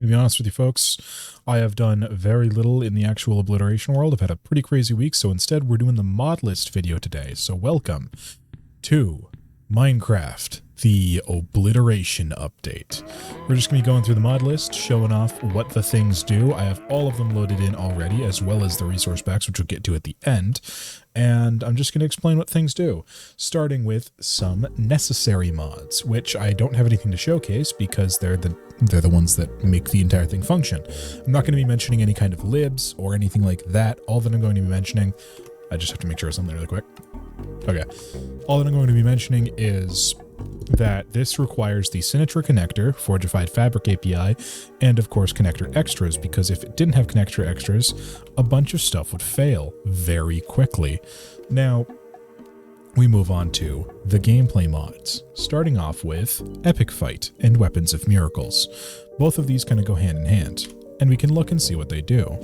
To be honest with you folks, I have done very little in the actual Obliteration world. I've had a pretty crazy week, so instead we're doing the mod list video today. So welcome to Minecraft, the Obliteration update. We're just going to be going through the mod list, showing off what the things do. I have all of them loaded in already, as well as the resource packs, which we'll get to at the end. And I'm just going to explain what things do, starting with some necessary mods, which I don't have anything to showcase because they're the ones that make the entire thing function. I'm not going to be mentioning any kind of libs or anything like that. All that I'm going to be mentioning, I just have to make sure of something really quick. Okay. All that I'm going to be mentioning is that this requires the Sinatra connector, Forgified Fabric API, and of course connector extras, because if it didn't have connector extras, a bunch of stuff would fail very quickly. Now, we move on to the gameplay mods, starting off with Epic Fight and Weapons of Miracles. Both of these kind of go hand in hand, and we can look and see what they do.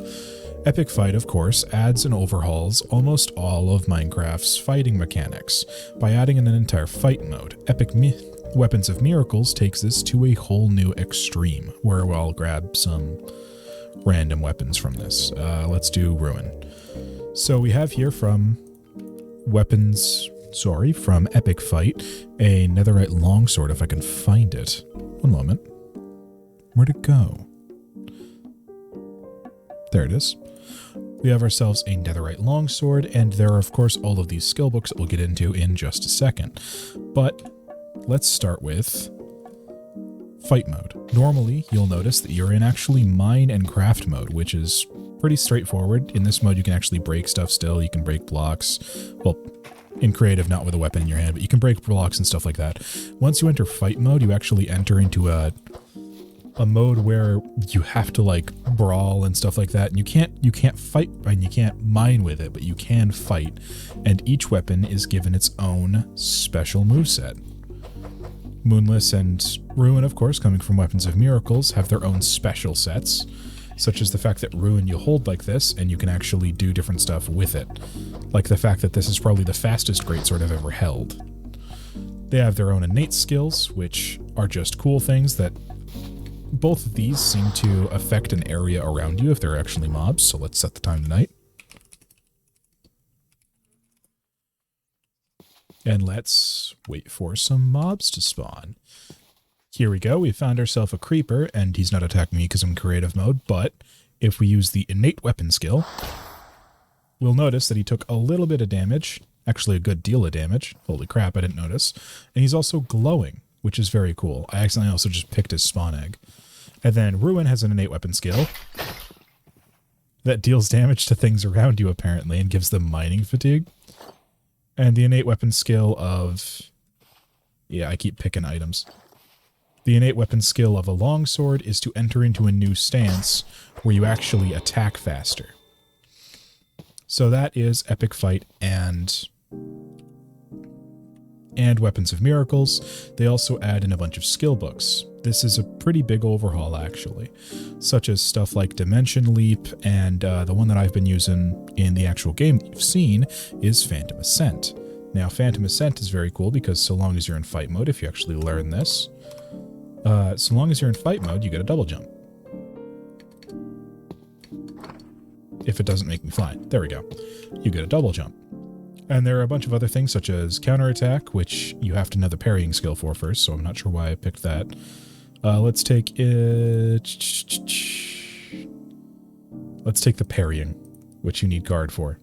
Epic Fight, of course, adds and overhauls almost all of Minecraft's fighting mechanics by adding in an entire fight mode. Weapons of Miracles takes this to a whole new extreme, where I'll grab some random weapons from this. Let's do Ruin. So we have here from Epic Fight, a netherite longsword, if I can find it. One moment. Where'd it go? There it is. We have ourselves a netherite longsword, and there are of course all of these skill books that we'll get into in just a second. But let's start with fight mode. Normally, you'll notice that you're in actually mine and craft mode, which is pretty straightforward. In this mode, you can actually break stuff still. You can break blocks. Well, in creative, not with a weapon in your hand, but you can break blocks and stuff like that. Once you enter fight mode, you actually enter into a mode where you have to like brawl and stuff like that, and you can't fight and you can't mine with it, but you can fight, and each weapon is given its own special moveset. Moonless and Ruin, of course, coming from Weapons of Miracles, have their own special sets, such as the fact that Ruin you hold like this and you can actually do different stuff with it, like the fact that this is probably the fastest greatsword I've ever held. They have their own innate skills, which are just cool things that both of these seem to affect an area around you if they're actually mobs, so let's set the time to night. And let's wait for some mobs to spawn. Here we go, we found ourselves a creeper, and he's not attacking me because I'm in creative mode, but if we use the innate weapon skill, we'll notice that he took a little bit of damage, actually a good deal of damage. Holy crap, I didn't notice. And he's also glowing, which is very cool. I accidentally also just picked his spawn egg. And then Ruin has an innate weapon skill that deals damage to things around you, apparently, and gives them mining fatigue. And the innate weapon skill of... yeah, I keep picking items. The innate weapon skill of a longsword is to enter into a new stance where you actually attack faster. So that is Epic Fight and Weapons of Miracles. They also add in a bunch of skill books. This is a pretty big overhaul, actually, such as stuff like Dimension Leap, and the one that I've been using in the actual game that you've seen is Phantom Ascent. Now, Phantom Ascent is very cool because so long as you're in fight mode, if you actually learn this, so long as you're in fight mode, you get a double jump. If it doesn't make me fly. There we go. You get a double jump. And there are a bunch of other things such as counterattack, which you have to know the parrying skill for first, so I'm not sure why I picked that. Let's take it... let's take the parrying, which you need guard for.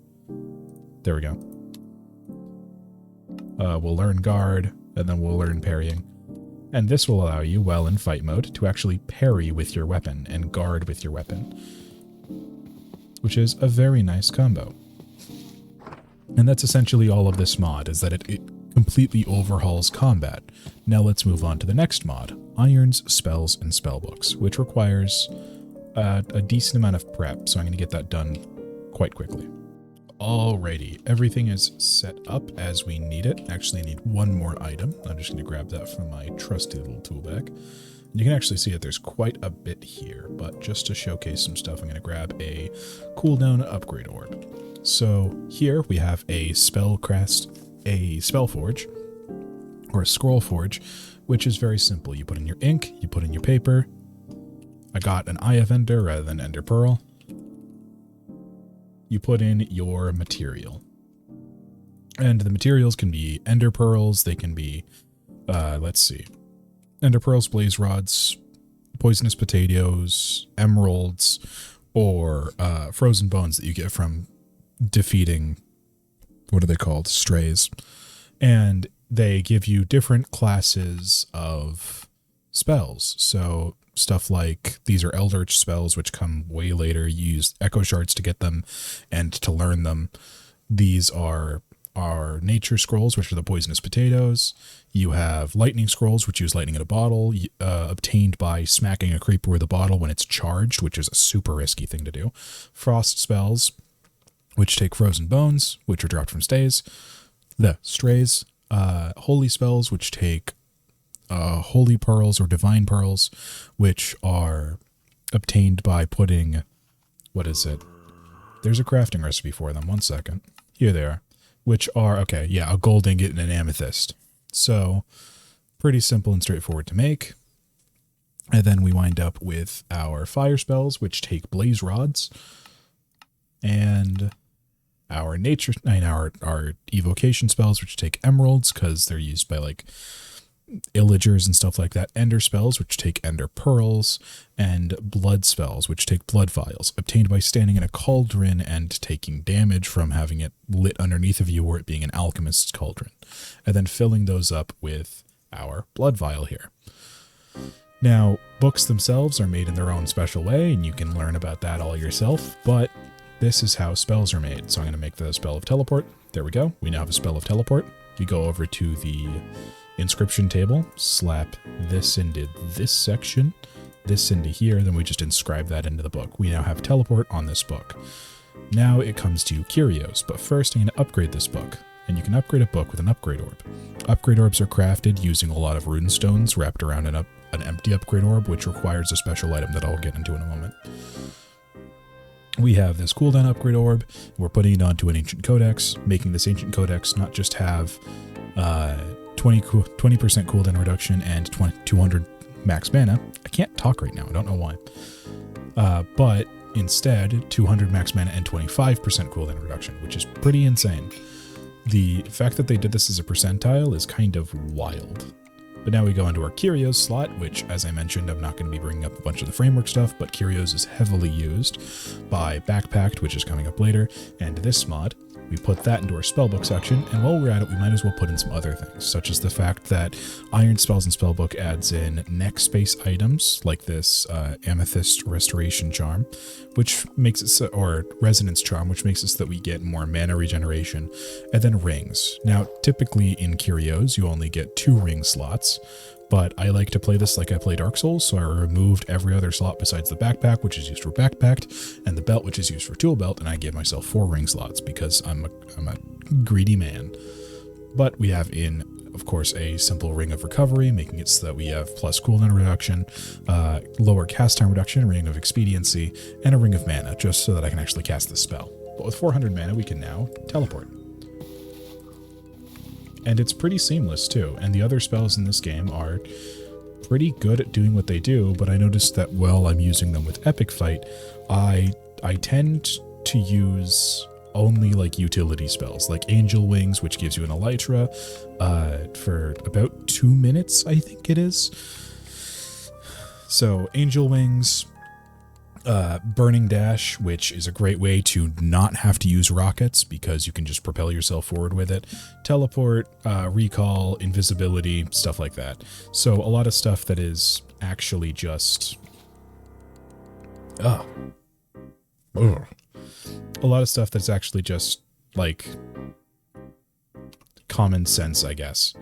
There we go. We'll learn guard, and then we'll learn parrying. And this will allow you, while in fight mode, to actually parry with your weapon and guard with your weapon, which is a very nice combo. And that's essentially all of this mod, is that it completely overhauls combat. Now let's move on to the next mod, Irons, Spells, and Spellbooks, which requires a decent amount of prep, so I'm going to get that done quite quickly. Alrighty, everything is set up as we need it. Actually, I need one more item. I'm just going to grab that from my trusty little tool bag. You can actually see that there's quite a bit here, but just to showcase some stuff, I'm going to grab a cooldown upgrade orb. So here we have a spell forge, or a scroll forge, which is very simple. You put in your ink, you put in your paper. I got an Eye of Ender rather than Ender Pearl. You put in your material. And the materials can be Ender Pearls, they can be, let's see, Ender Pearls, Blaze Rods, Poisonous Potatoes, Emeralds, or Frozen Bones that you get from defeating, what are they called? Strays. And they give you different classes of spells. So stuff like these are Eldritch spells, which come way later. You use Echo Shards to get them and to learn them. These are Nature Scrolls, which are the Poisonous Potatoes. You have Lightning Scrolls, which use lightning in a bottle, obtained by smacking a creeper with a bottle when it's charged, which is a super risky thing to do. Frost Spells, which take Frozen Bones, which are dropped from Strays. Holy Spells, which take Holy Pearls or Divine Pearls, which are obtained by putting, what is it? There's a crafting recipe for them. One second. Here they are. Which are, okay, yeah, a gold ingot and an amethyst. So, pretty simple and straightforward to make. And then we wind up with our fire spells, which take blaze rods. And our our evocation spells, which take emeralds, because they're used by, like, illagers and stuff like that. Ender spells, which take ender pearls, and blood spells, which take blood vials, obtained by standing in a cauldron and taking damage from having it lit underneath of you or it being an alchemist's cauldron, and then filling those up with our blood vial here. Now, books themselves are made in their own special way, and you can learn about that all yourself, but this is how spells are made. So I'm going to make the spell of teleport. There we go. We now have a spell of teleport. We go over to the inscription table, slap this into this section, this into here, then we just inscribe that into the book. We now have teleport on this book. Now it comes to Curios, but first I'm going to upgrade this book. And you can upgrade a book with an upgrade orb. Upgrade orbs are crafted using a lot of rune stones wrapped around an empty upgrade orb, which requires a special item that I'll get into in a moment. We have this cooldown upgrade orb. We're putting it onto an ancient codex, making this ancient codex not just have 20% cooldown reduction and 200 max mana. I can't talk right now, I don't know why. But instead, 200 max mana and 25% cooldown reduction, which is pretty insane. The fact that they did this as a percentile is kind of wild. But now we go into our Curios slot, which, as I mentioned, I'm not going to be bringing up a bunch of the framework stuff, but Curios is heavily used by Backport, which is coming up later, and this mod. We put that into our spellbook section, and while we're at it, we might as well put in some other things, such as the fact that Iron Spells and Spellbook adds in neck space items, like this Amethyst Restoration Charm, which makes it so, or Resonance Charm, which makes it so that we get more mana regeneration, and then rings. Now, typically in Curios, you only get 2 ring slots, but I like to play this like I play Dark Souls, so I removed every other slot besides the backpack, which is used for backpack, and the belt, which is used for tool belt, and I gave myself 4 ring slots because I'm a greedy man. But we have in, of course, a simple ring of recovery, making it so that we have plus cooldown reduction, lower cast time reduction, a ring of expediency, and a ring of mana, just so that I can actually cast this spell. But with 400 mana, we can now teleport. And it's pretty seamless too, and the other spells in this game are pretty good at doing what they do, but I noticed that while I'm using them with Epic Fight, I tend to use only like utility spells, like Angel Wings, which gives you an Elytra for about 2 minutes, I think it is. So Angel Wings, Burning Dash, which is a great way to not have to use rockets because you can just propel yourself forward with it. Teleport, recall, invisibility, stuff like that. So a lot of stuff that is actually just... A lot of stuff that's actually just, like, common sense, I guess.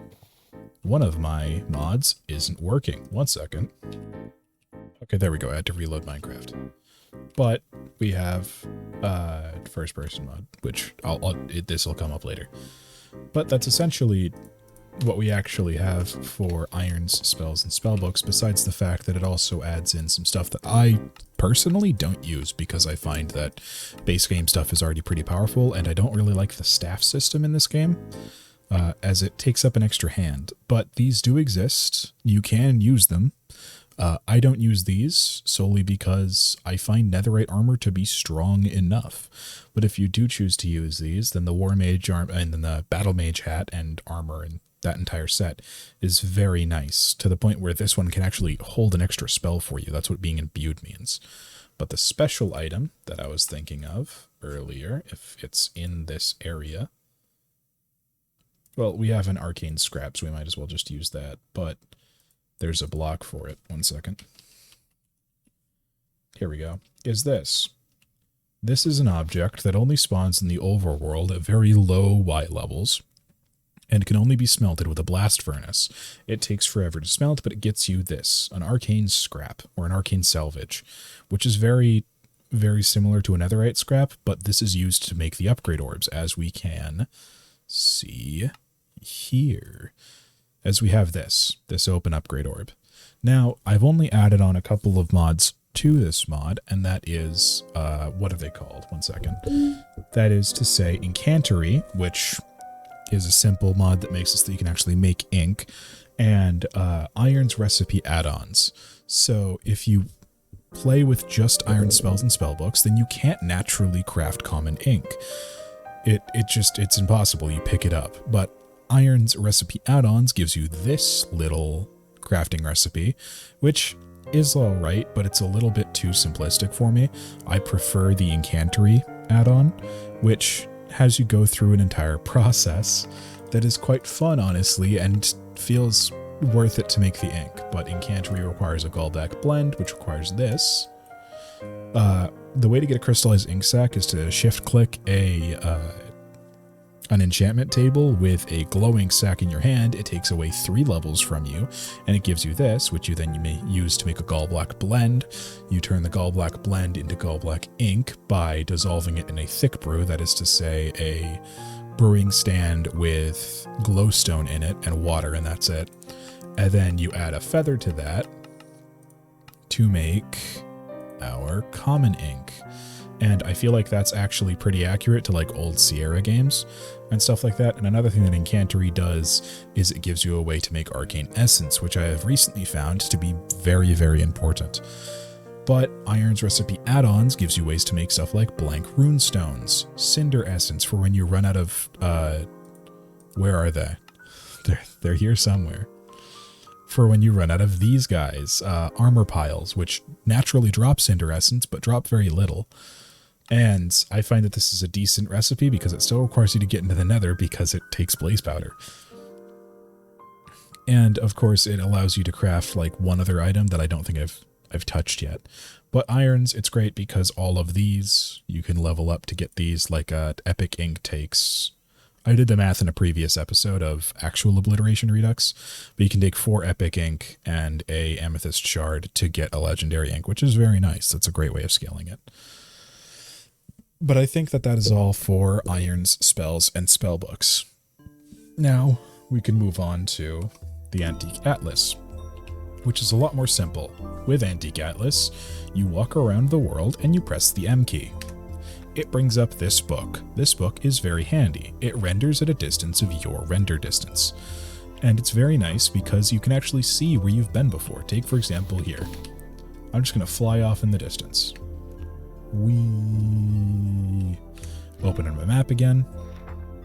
One of my mods isn't working. One second. Okay, there we go. I had to reload Minecraft. But we have first person mod, which this will come up later. But that's essentially what we actually have for Iron's spells and spellbooks, besides the fact that it also adds in some stuff that I personally don't use because I find that base game stuff is already pretty powerful, and I don't really like the staff system in this game, as it takes up an extra hand. But these do exist. You can use them. I don't use these solely because I find netherite armor to be strong enough. But if you do choose to use these, then the war mage arm and then the battle mage hat and armor and that entire set is very nice, to the point where this one can actually hold an extra spell for you. That's what being imbued means. But the special item that I was thinking of earlier, if it's in this area, well, we have an arcane scrap, so we might as well just use that, but there's a block for it. 1 second. Here we go. Is this. This is an object that only spawns in the overworld at very low Y levels, and can only be smelted with a blast furnace. It takes forever to smelt, but it gets you this, an arcane scrap, or an arcane salvage, which is very, very similar to a netherite scrap, but this is used to make the upgrade orbs, as we can see here. As we have this open upgrade orb. Now, I've only added on a couple of mods to this mod, and that is, what are they called? 1 second. That is to say Incantery, which is a simple mod that makes it so that you can actually make ink, and Iron's Recipe add-ons. So if you play with just iron spells and spellbooks, then you can't naturally craft common ink. It's impossible. You pick it up. But Iron's Recipe add-ons gives you this little crafting recipe, which is alright, but it's a little bit too simplistic for me. I prefer the Incantery add-on, which has you go through an entire process that is quite fun, honestly, and feels worth it to make the ink. But Incantery requires a gallback blend, which requires this. The way to get a crystallized ink sac is to shift-click an enchantment table with a glowing sac in your hand. It takes away 3 levels from you, and it gives you this, which you may use to make a gallblack blend. You turn the gallblack blend into gallblack ink by dissolving it in a thick brew, that is to say a brewing stand with glowstone in it and water, and that's it. And then you add a feather to that to make our common ink. And I feel like that's actually pretty accurate to like old Sierra games and stuff like that. And another thing that Incantery does is it gives you a way to make arcane essence, which I have recently found to be very, very important. But Iron's Recipe add-ons gives you ways to make stuff like blank runestones, cinder essence for when you run out of, where are they? They're here somewhere. For when you run out of these guys, armor piles, which naturally drop cinder essence, but drop very little. And I find that this is a decent recipe because it still requires you to get into the nether because it takes blaze powder. And of course it allows you to craft like one other item that I don't think I've touched yet. But irons, it's great because all of these you can level up to get these, like epic ink takes. I did the math in a previous episode of actual Obliteration Redux, but you can take 4 epic ink and a amethyst shard to get a legendary ink, which is very nice. That's a great way of scaling it. But I think that is all for Iron's spells and spellbooks. Now we can move on to the Antique Atlas, which is a lot more simple. With Antique Atlas, you walk around the world and you press the M key. It brings up this book. This book is very handy. It renders at a distance of your render distance. And it's very nice because you can actually see where you've been before. Take, for example, here. I'm just going to fly off in the distance. Whee! Open up my map again.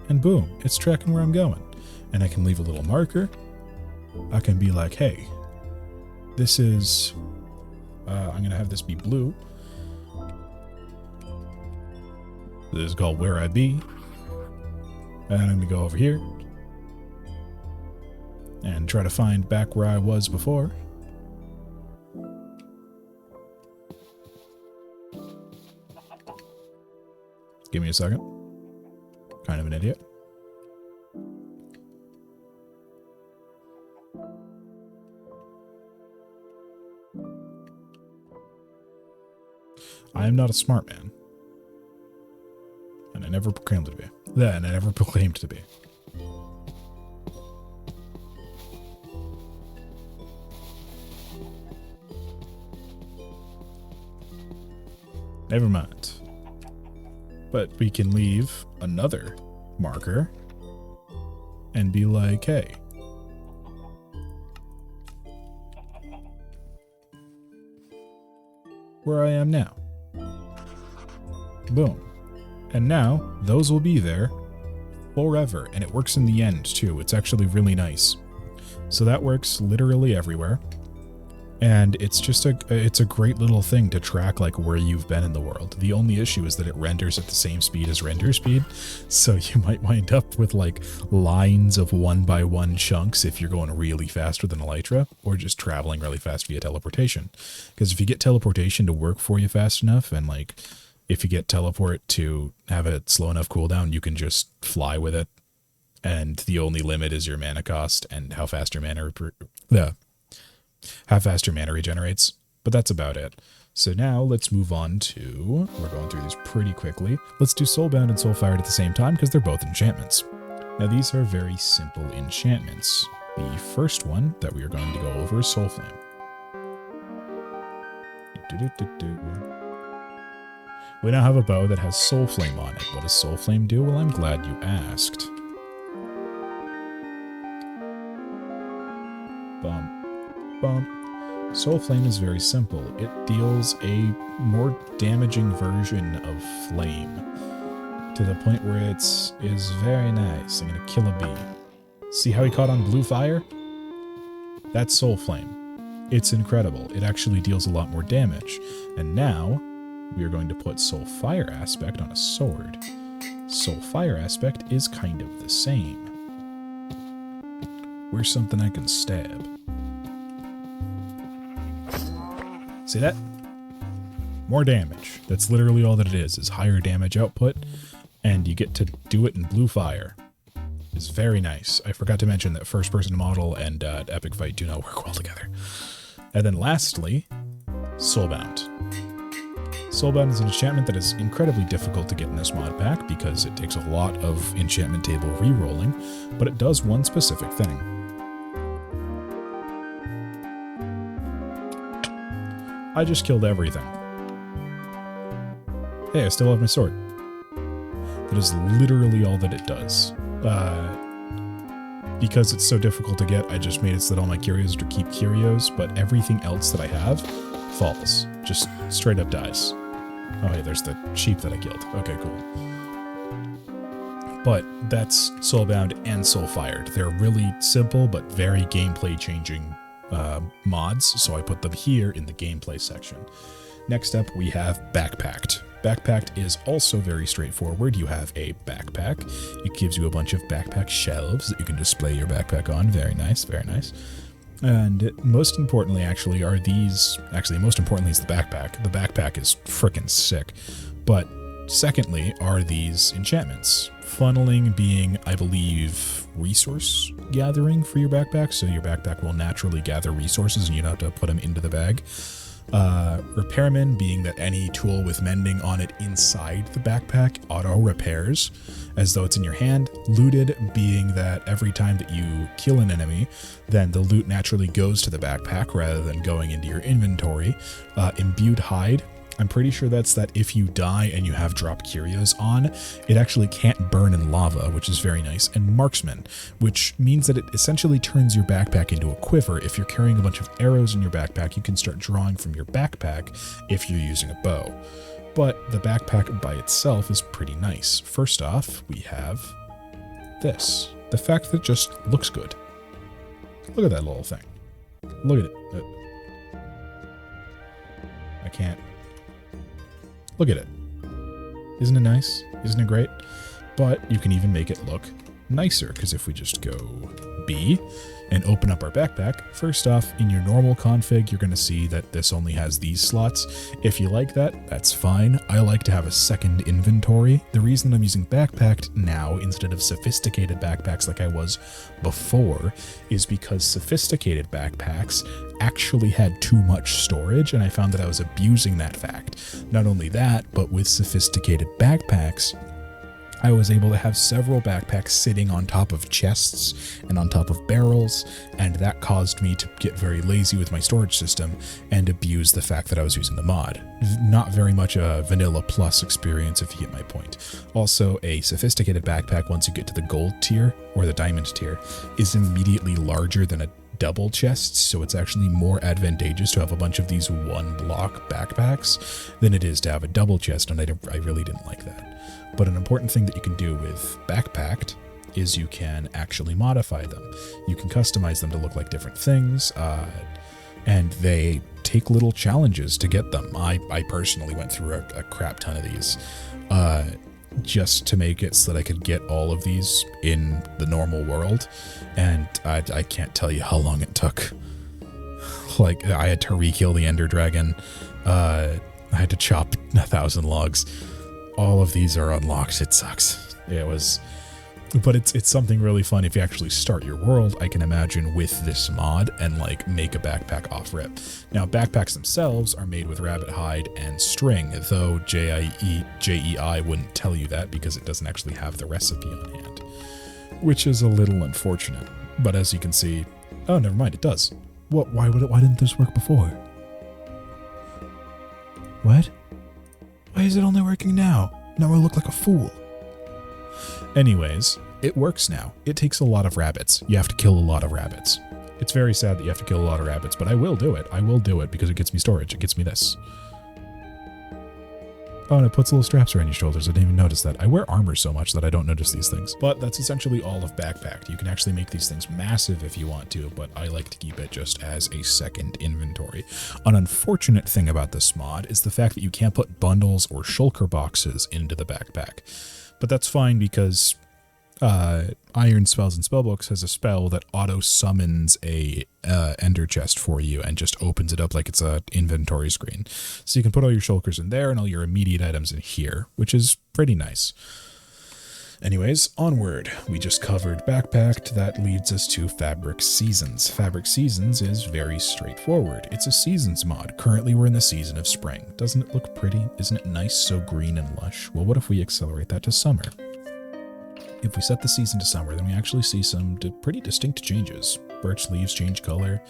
And boom, it's tracking where I'm going. And I can leave a little marker. I can be like, hey, this is... I'm going to have this be blue. This is called Where I Be. And I'm going to go over here and try to find back where I was before. Give me a second. Kind of an idiot. I am not a smart man. And I never proclaimed to be. And I never proclaimed to be. Never mind. But we can leave another marker and be like, hey, where I am now. Boom. And now those will be there forever, and it works in the end too. It's actually really nice. So that works literally everywhere. And it's just it's a great little thing to track like where you've been in the world. The only issue is that it renders at the same speed as render speed. So you might wind up with like lines of 1x1 chunks if you're going really fast with an Elytra, or just traveling really fast via teleportation. Because if you get teleportation to work for you fast enough, and like if you get teleport to have a slow enough cooldown, you can just fly with it. And the only limit is your mana cost and how fast your mana regenerates, but that's about it. So now let's move on to, we're going through these pretty quickly. Let's do Soulbound and Soulfired at the same time because they're both enchantments. Now these are very simple enchantments. The first one that we are going to go over is Soulflame. We now have a bow that has Soulflame on it. What does Soulflame do? Well, I'm glad you asked. Bump. Soulflame is very simple. It deals a more damaging version of flame to the point where it is very nice. I'm gonna kill a bee. See how he caught on blue fire? That's Soulflame. It's incredible. It actually deals a lot more damage. And now we are going to put Soulfire aspect on a sword. Soulfire aspect is kind of the same. Where's something I can stab? See that? More damage. That's literally all that it is higher damage output, and you get to do it in blue fire. It's very nice. I forgot to mention that first person model and epic fight do not work well together. And then lastly, Soulbound. Soulbound is an enchantment that is incredibly difficult to get in this mod pack because it takes a lot of enchantment table re-rolling, but it does one specific thing. I just killed everything. Hey, I still have my sword. That is literally all that it does. Because it's so difficult to get, I just made it so that all my Curios are keep Curios, but everything else that I have falls. Just straight up dies. Oh, hey, there's the sheep that I killed. Okay, cool. But that's Soulbound and Soulfired. They're really simple, but very gameplay-changing mods, so I put them here in the gameplay section. Next up, we have Backpacked. Backpacked is also very straightforward. You have a backpack. It gives you a bunch of backpack shelves that you can display your backpack on. Very nice, very nice. And most importantly, actually, are these... Actually, most importantly is the backpack. The backpack is frickin' sick. But secondly are these enchantments. Funneling being, I believe, resource gathering for your backpack, so your backpack will naturally gather resources and you don't have to put them into the bag. Repairman being that any tool with mending on it inside the backpack auto repairs as though it's in your hand. Looted being that every time that you kill an enemy, then the loot naturally goes to the backpack rather than going into your inventory. Imbued hide. I'm pretty sure that's that if you die and you have drop Curios on, it actually can't burn in lava, which is very nice. And Marksman, which means that it essentially turns your backpack into a quiver. If you're carrying a bunch of arrows in your backpack, you can start drawing from your backpack if you're using a bow. But the backpack by itself is pretty nice. First off, we have this. The fact that it just looks good. Look at that little thing. Look at it. I can't. Look at it. Isn't it nice? Isn't it great? But you can even make it look nicer, because if we just go B and open up our backpack, first off, in your normal config, you're going to see that this only has these slots. If you like that, that's fine. I like to have a second inventory. The reason I'm using Backpacked now instead of sophisticated backpacks like I was before is because sophisticated backpacks actually had too much storage, and I found that I was abusing that fact. Not only that, but with sophisticated backpacks, I was able to have several backpacks sitting on top of chests and on top of barrels, and that caused me to get very lazy with my storage system and abuse the fact that I was using the mod. Not very much a vanilla plus experience, if you get my point. Also, a sophisticated backpack, once you get to the gold tier or the diamond tier, is immediately larger than a double chests, so it's actually more advantageous to have a bunch of these one block backpacks than it is to have a double chest, and I really didn't like that. But an important thing that you can do with Backpacked is you can actually modify them. You can customize them to look like different things, and they take little challenges to get them. I personally went through a crap ton of these just to make it so that I could get all of these in the normal world, and I can't tell you how long it took. Like, I had to re-kill the Ender Dragon, I had to chop 1,000 logs. All of these are unlocked. It sucks. But it's something really fun if you actually start your world, I can imagine, with this mod and like make a backpack off rip. Now, backpacks themselves are made with rabbit hide and string, though JEI wouldn't tell you that because it doesn't actually have the recipe on hand, which is a little unfortunate. But as you can see, oh, never mind, it does. What? Why didn't this work before? What? Why is it only working now? Now I look like a fool. Anyways, it works now. It takes a lot of rabbits. You have to kill a lot of rabbits. It's very sad that you have to kill a lot of rabbits, but I will do it. I will do it because it gets me storage. It gets me this. Oh, and it puts little straps around your shoulders. I didn't even notice that. I wear armor so much that I don't notice these things. But that's essentially all of Backpacked. You can actually make these things massive if you want to, but I like to keep it just as a second inventory. An unfortunate thing about this mod is the fact that you can't put bundles or shulker boxes into the backpack. But that's fine because Iron Spells and Spellbooks has a spell that auto-summons a ender chest for you and just opens it up like it's a inventory screen. So you can put all your shulkers in there and all your immediate items in here, which is pretty nice. Anyways, onward. We just covered Backpacked. That leads us to Fabric Seasons. Fabric Seasons is very straightforward. It's a seasons mod. Currently we're in the season of spring. Doesn't it look pretty? Isn't it nice, so green and lush? Well, what if we accelerate that to summer? If we set the season to summer, then we actually see some pretty distinct changes. Birch leaves change color,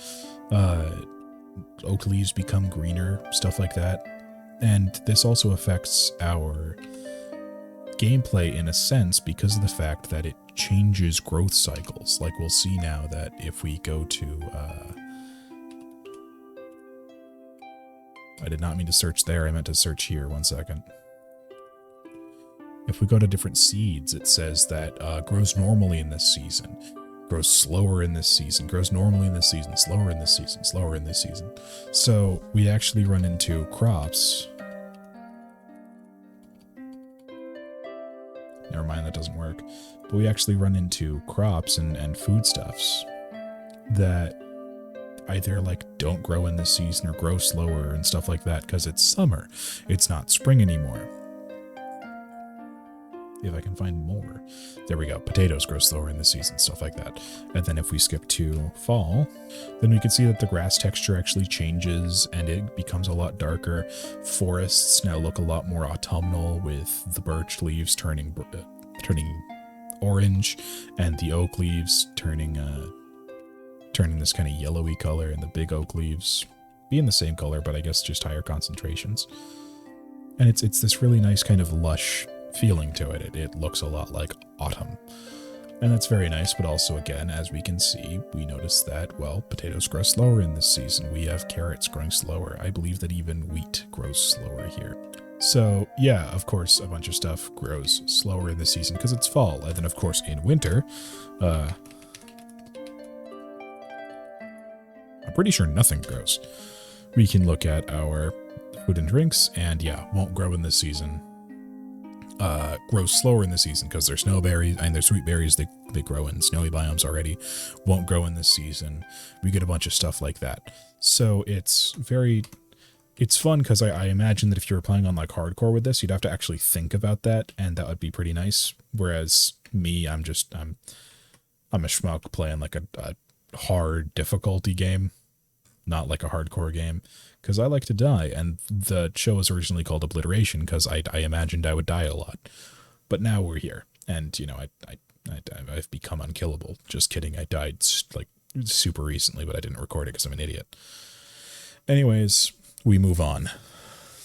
oak leaves become greener, stuff like that. And this also affects our gameplay in a sense because of the fact that it changes growth cycles. Like, we'll see now that if we go to I did not mean to search there, I meant to search here. 1 second. If we go to different seeds, it says that grows normally in this season, grows slower in this season, grows normally in this season, slower in this season, slower in this season. So we actually run into crops. Never mind, that doesn't work. But we actually run into crops and foodstuffs that either like don't grow in this season or grow slower and stuff like that because it's summer. It's not spring anymore. If I can find more. There we go. Potatoes grow slower in this season, stuff like that. And then if we skip to fall, then we can see that the grass texture actually changes and it becomes a lot darker. Forests now look a lot more autumnal with the birch leaves turning orange and the oak leaves turning this kind of yellowy color, and the big oak leaves being the same color, but I guess just higher concentrations. And it's this really nice kind of lush feeling to it. It looks a lot like autumn. And that's very nice, but also, again, as we can see, we notice that, well, potatoes grow slower in this season. We have carrots growing slower. I believe that even wheat grows slower here. So, yeah, of course, a bunch of stuff grows slower in this season because it's fall. And then, of course, in winter, I'm pretty sure nothing grows. We can look at our food and drinks, and yeah, won't grow in this season. Grows slower in the season because they're snowberries and they're sweet berries. They grow in snowy biomes already. Won't grow in this season. We get a bunch of stuff like that. So it's fun because I imagine that if you were playing on like hardcore with this, you'd have to actually think about that, and that would be pretty nice. Whereas me, I'm a schmuck playing like a hard difficulty game, not like a hardcore game, because I like to die, and the show was originally called Obliteration because I imagined I would die a lot. But now we're here, and, you know, I've become unkillable. Just kidding, I died, like, super recently, but I didn't record it because I'm an idiot. Anyways, we move on.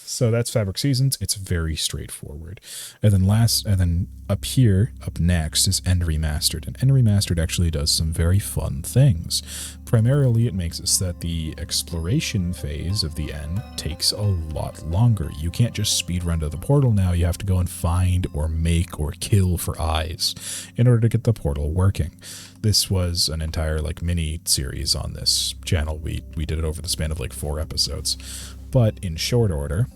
So that's Fabric Seasons. It's very straightforward. And then up here, up next is End Remastered. And End Remastered actually does some very fun things. Primarily, it makes it so that the exploration phase of the end takes a lot longer. You can't just speed run to the portal now. You have to go and find or make or kill for eyes in order to get the portal working. This was an entire like mini series on this channel. We did it over the span of like 4 episodes. But in short order,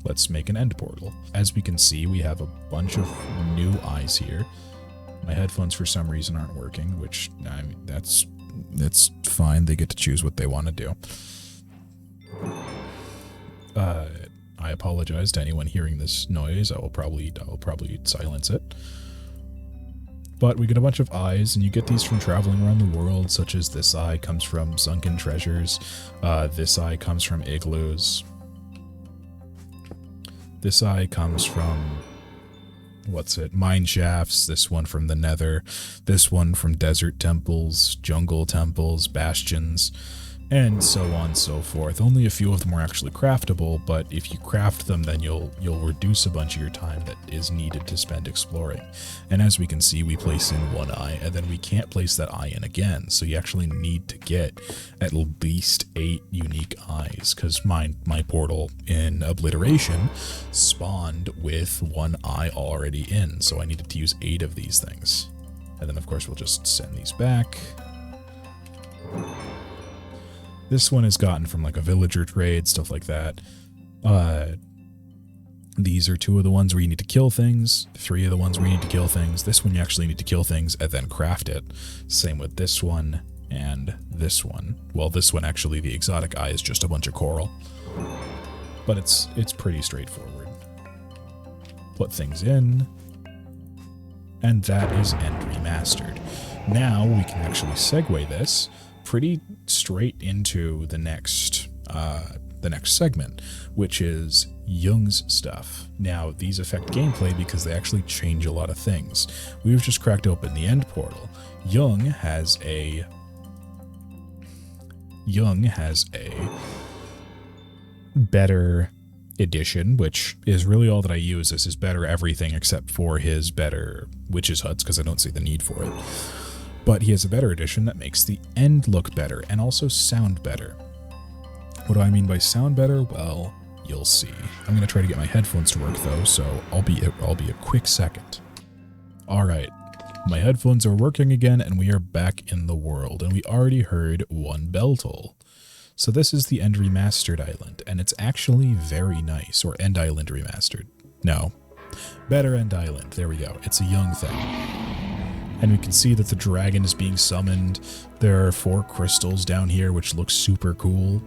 let's make an end portal. As we can see, we have a bunch of new eyes here. My headphones for some reason aren't working, which I mean, that's fine. They get to choose what they want to do. I apologize to anyone hearing this noise. I will probably silence it. But we get a bunch of eyes, and you get these from traveling around the world, such as this eye comes from Sunken Treasures. This eye comes from Igloos. This eye comes from, mine shafts. This one from the Nether. This one from desert temples, jungle temples, bastions, and so on and so forth. Only a few of them are actually craftable, but if you craft them, then you'll reduce a bunch of your time that is needed to spend exploring. And as we can see, we place in one eye, and then we can't place that eye in again, so you actually need to get at least 8 unique eyes, because my portal in Obliteration spawned with 1 eye already in, so I needed to use 8 of these things. And then of course we'll just send these back. This one is gotten from like a villager trade, stuff like that. These are 2 of the ones where you need to kill things, 3 of the ones where you need to kill things. This one you actually need to kill things and then craft it. Same with this one and this one. Well, this one actually, the exotic eye is just a bunch of coral. But it's pretty straightforward. Put things in. And that is End Remastered. Now we can actually segue this pretty straight into the next segment, which is Young's stuff. Now, these affect gameplay because they actually change a lot of things. We've just cracked open the end portal. Young has a better edition, which is really all that I use. This is better everything except for his better witches' huts, because I don't see the need for it. But he has a better edition that makes the end look better and also sound better. What do I mean by sound better? Well, you'll see. I'm going to try to get my headphones to work though, so I'll be a quick second. All right, my headphones are working again and we are back in the world, and we already heard 1 bell toll. So this is the End Remastered Island, and it's actually very nice, or End Island Remastered. No, better End Island. There we go. It's a young thing. And we can see that the dragon is being summoned. There are 4 crystals down here, which looks super cool.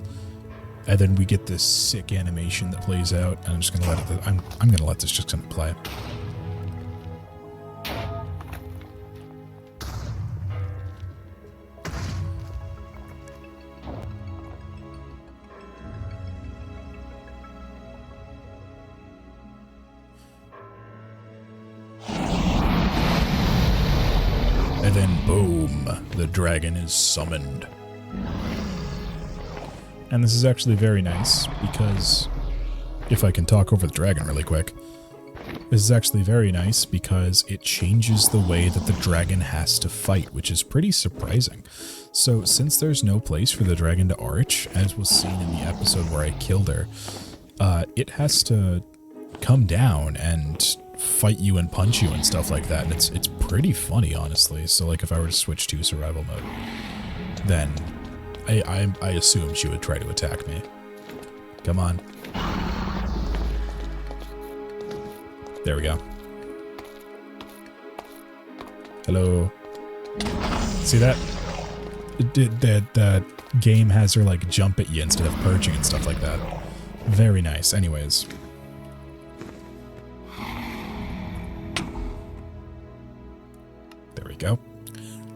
And then we get this sick animation that plays out. And I'm just gonna let it. I'm gonna let this just kind of play. And then boom, the dragon is summoned. And this is actually very nice because, if I can talk over the dragon really quick, this is actually very nice because it changes the way that the dragon has to fight, which is pretty surprising. So since there's no place for the dragon to arch, as was seen in the episode where I killed her, it has to come down and fight you and punch you and stuff like that, and it's pretty funny, honestly. So like if I were to switch to survival mode, then I assume she would try to attack me. Come on. There we go. Hello. See that? That game has her like jump at you instead of perching and stuff like that. Very nice. Anyways. There we go.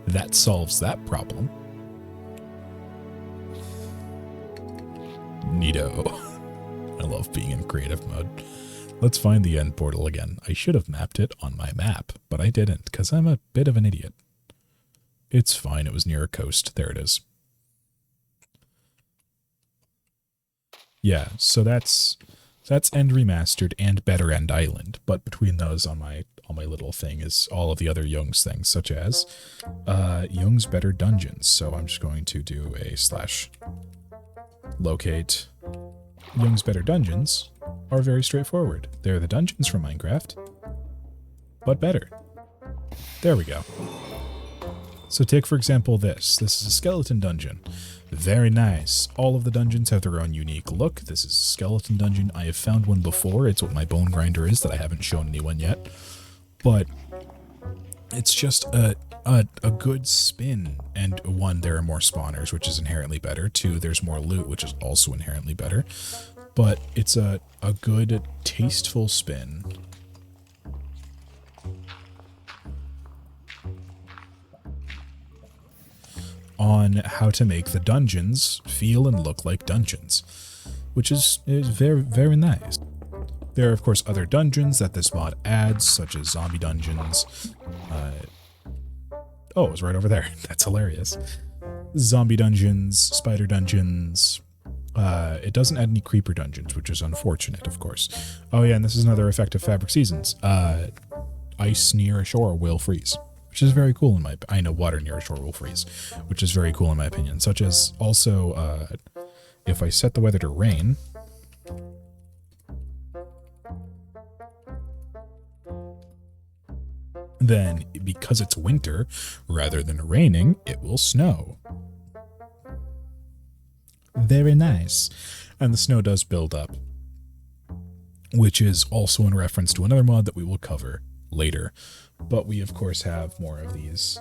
That solves that problem. Neato. I love being in creative mode. Let's find the end portal again. I should have mapped it on my map, but I didn't because I'm a bit of an idiot. It's fine. It was near a coast. There it is. Yeah, so that's End Remastered and Better End Island. But between those on my little thing is all of the other Young's things, such as Young's Better Dungeons. So I'm just going to do a / locate. Young's Better Dungeons are very straightforward. They're the dungeons from Minecraft, but better. There we go. So take, for example, this. This is a skeleton dungeon. Very nice. All of the dungeons have their own unique look. This is a skeleton dungeon. I have found one before. It's what my bone grinder is that I haven't shown anyone yet. But it's just a good spin. And one, there are more spawners, which is inherently better. Two, there's more loot, which is also inherently better. But it's a good, tasteful spin. On how to make the dungeons feel and look like dungeons, which is very, very nice. There are, of course, other dungeons that this mod adds, such as zombie dungeons. Oh, it was right over there. That's hilarious. Zombie dungeons, spider dungeons. It doesn't add any creeper dungeons, which is unfortunate, of course. Oh yeah, and this is another effect of Fabric Seasons. Ice near a shore will freeze, which is very cool in my... I know water near a shore will freeze, which is very cool in my opinion. Such as also, if I set the weather to rain... then, because it's winter, rather than raining, it will snow. Very nice. And the snow does build up, which is also in reference to another mod that we will cover later. But we, of course, have more of these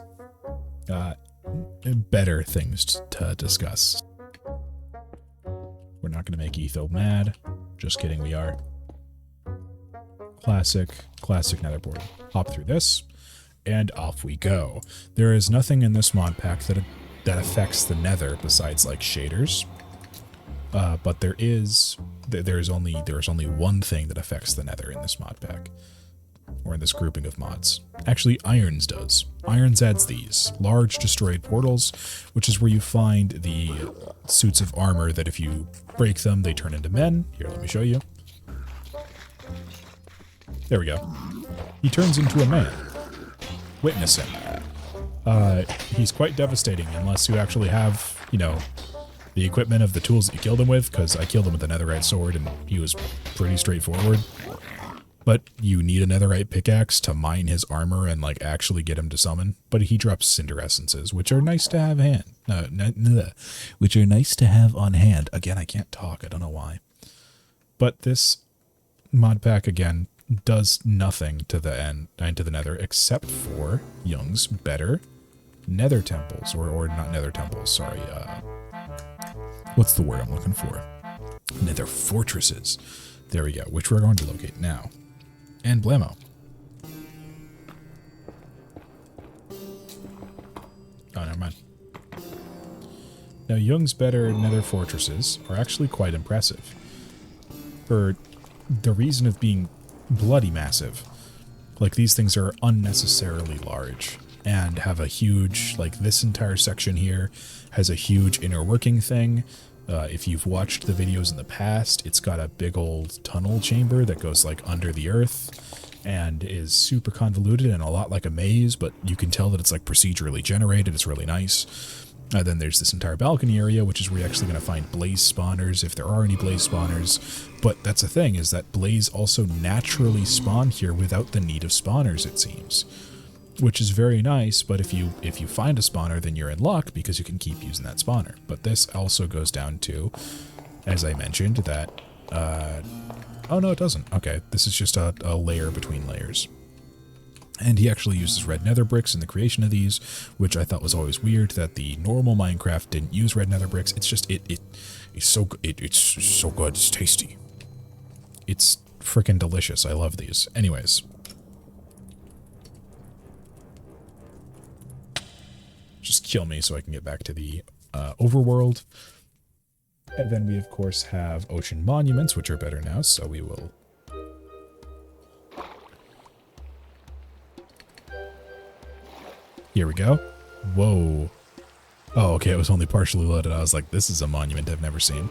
better things to discuss. We're not going to make Etho mad. Just kidding, we are. Classic netherboard. Hop through this, and off we go. There is nothing in this mod pack that affects the nether besides, like, shaders. But there's only one thing that affects the nether in this mod pack. Or in this grouping of mods. Actually, Irons does. Irons adds these large destroyed portals, which is where you find the suits of armor that if you break them, they turn into men. Here, let me show you. There we go. He turns into a man. Witness him. He's quite devastating unless you actually have, you know, the equipment of the tools that you killed him with, because I killed him with a netherite sword and he was pretty straightforward. But you need a netherite pickaxe to mine his armor and, like, actually get him to summon. But he drops cinder essences, which are nice to have which are nice to have on hand. Again, I can't talk. I don't know why. But this mod pack, again, does nothing to the nether except for Young's Better nether temples. Or not nether temples, sorry. What's the word I'm looking for? Nether fortresses. There we go, which we're going to locate now. And blammo. Oh, never mind. Now, Young's Better nether fortresses are actually quite impressive. For the reason of being bloody massive. Like, these things are unnecessarily large and have a huge, like, this entire section here has a huge inner working thing. If you've watched the videos in the past, it's got a big old tunnel chamber that goes, like, under the earth and is super convoluted and a lot like a maze, but you can tell that it's, like, procedurally generated. It's really nice. Then there's this entire balcony area, which is where you're actually going to find blaze spawners, if there are any blaze spawners. But that's the thing, is that blaze also naturally spawn here without the need of spawners, it seems. Which is very nice, but if you find a spawner, then you're in luck, because you can keep using that spawner. But this also goes down to, as I mentioned, that... oh, no, it doesn't. Okay, this is just a layer between layers. And he actually uses red nether bricks in the creation of these, which I thought was always weird, that the normal Minecraft didn't use red nether bricks. It's just, it's so good, it's tasty. It's freaking delicious, I love these. Anyways. Just kill me so I can get back to the overworld. And then we, of course, have ocean monuments, which are better now, so we will... Here we go. Whoa. Oh, okay, it was only partially loaded. I was like, this is a monument I've never seen.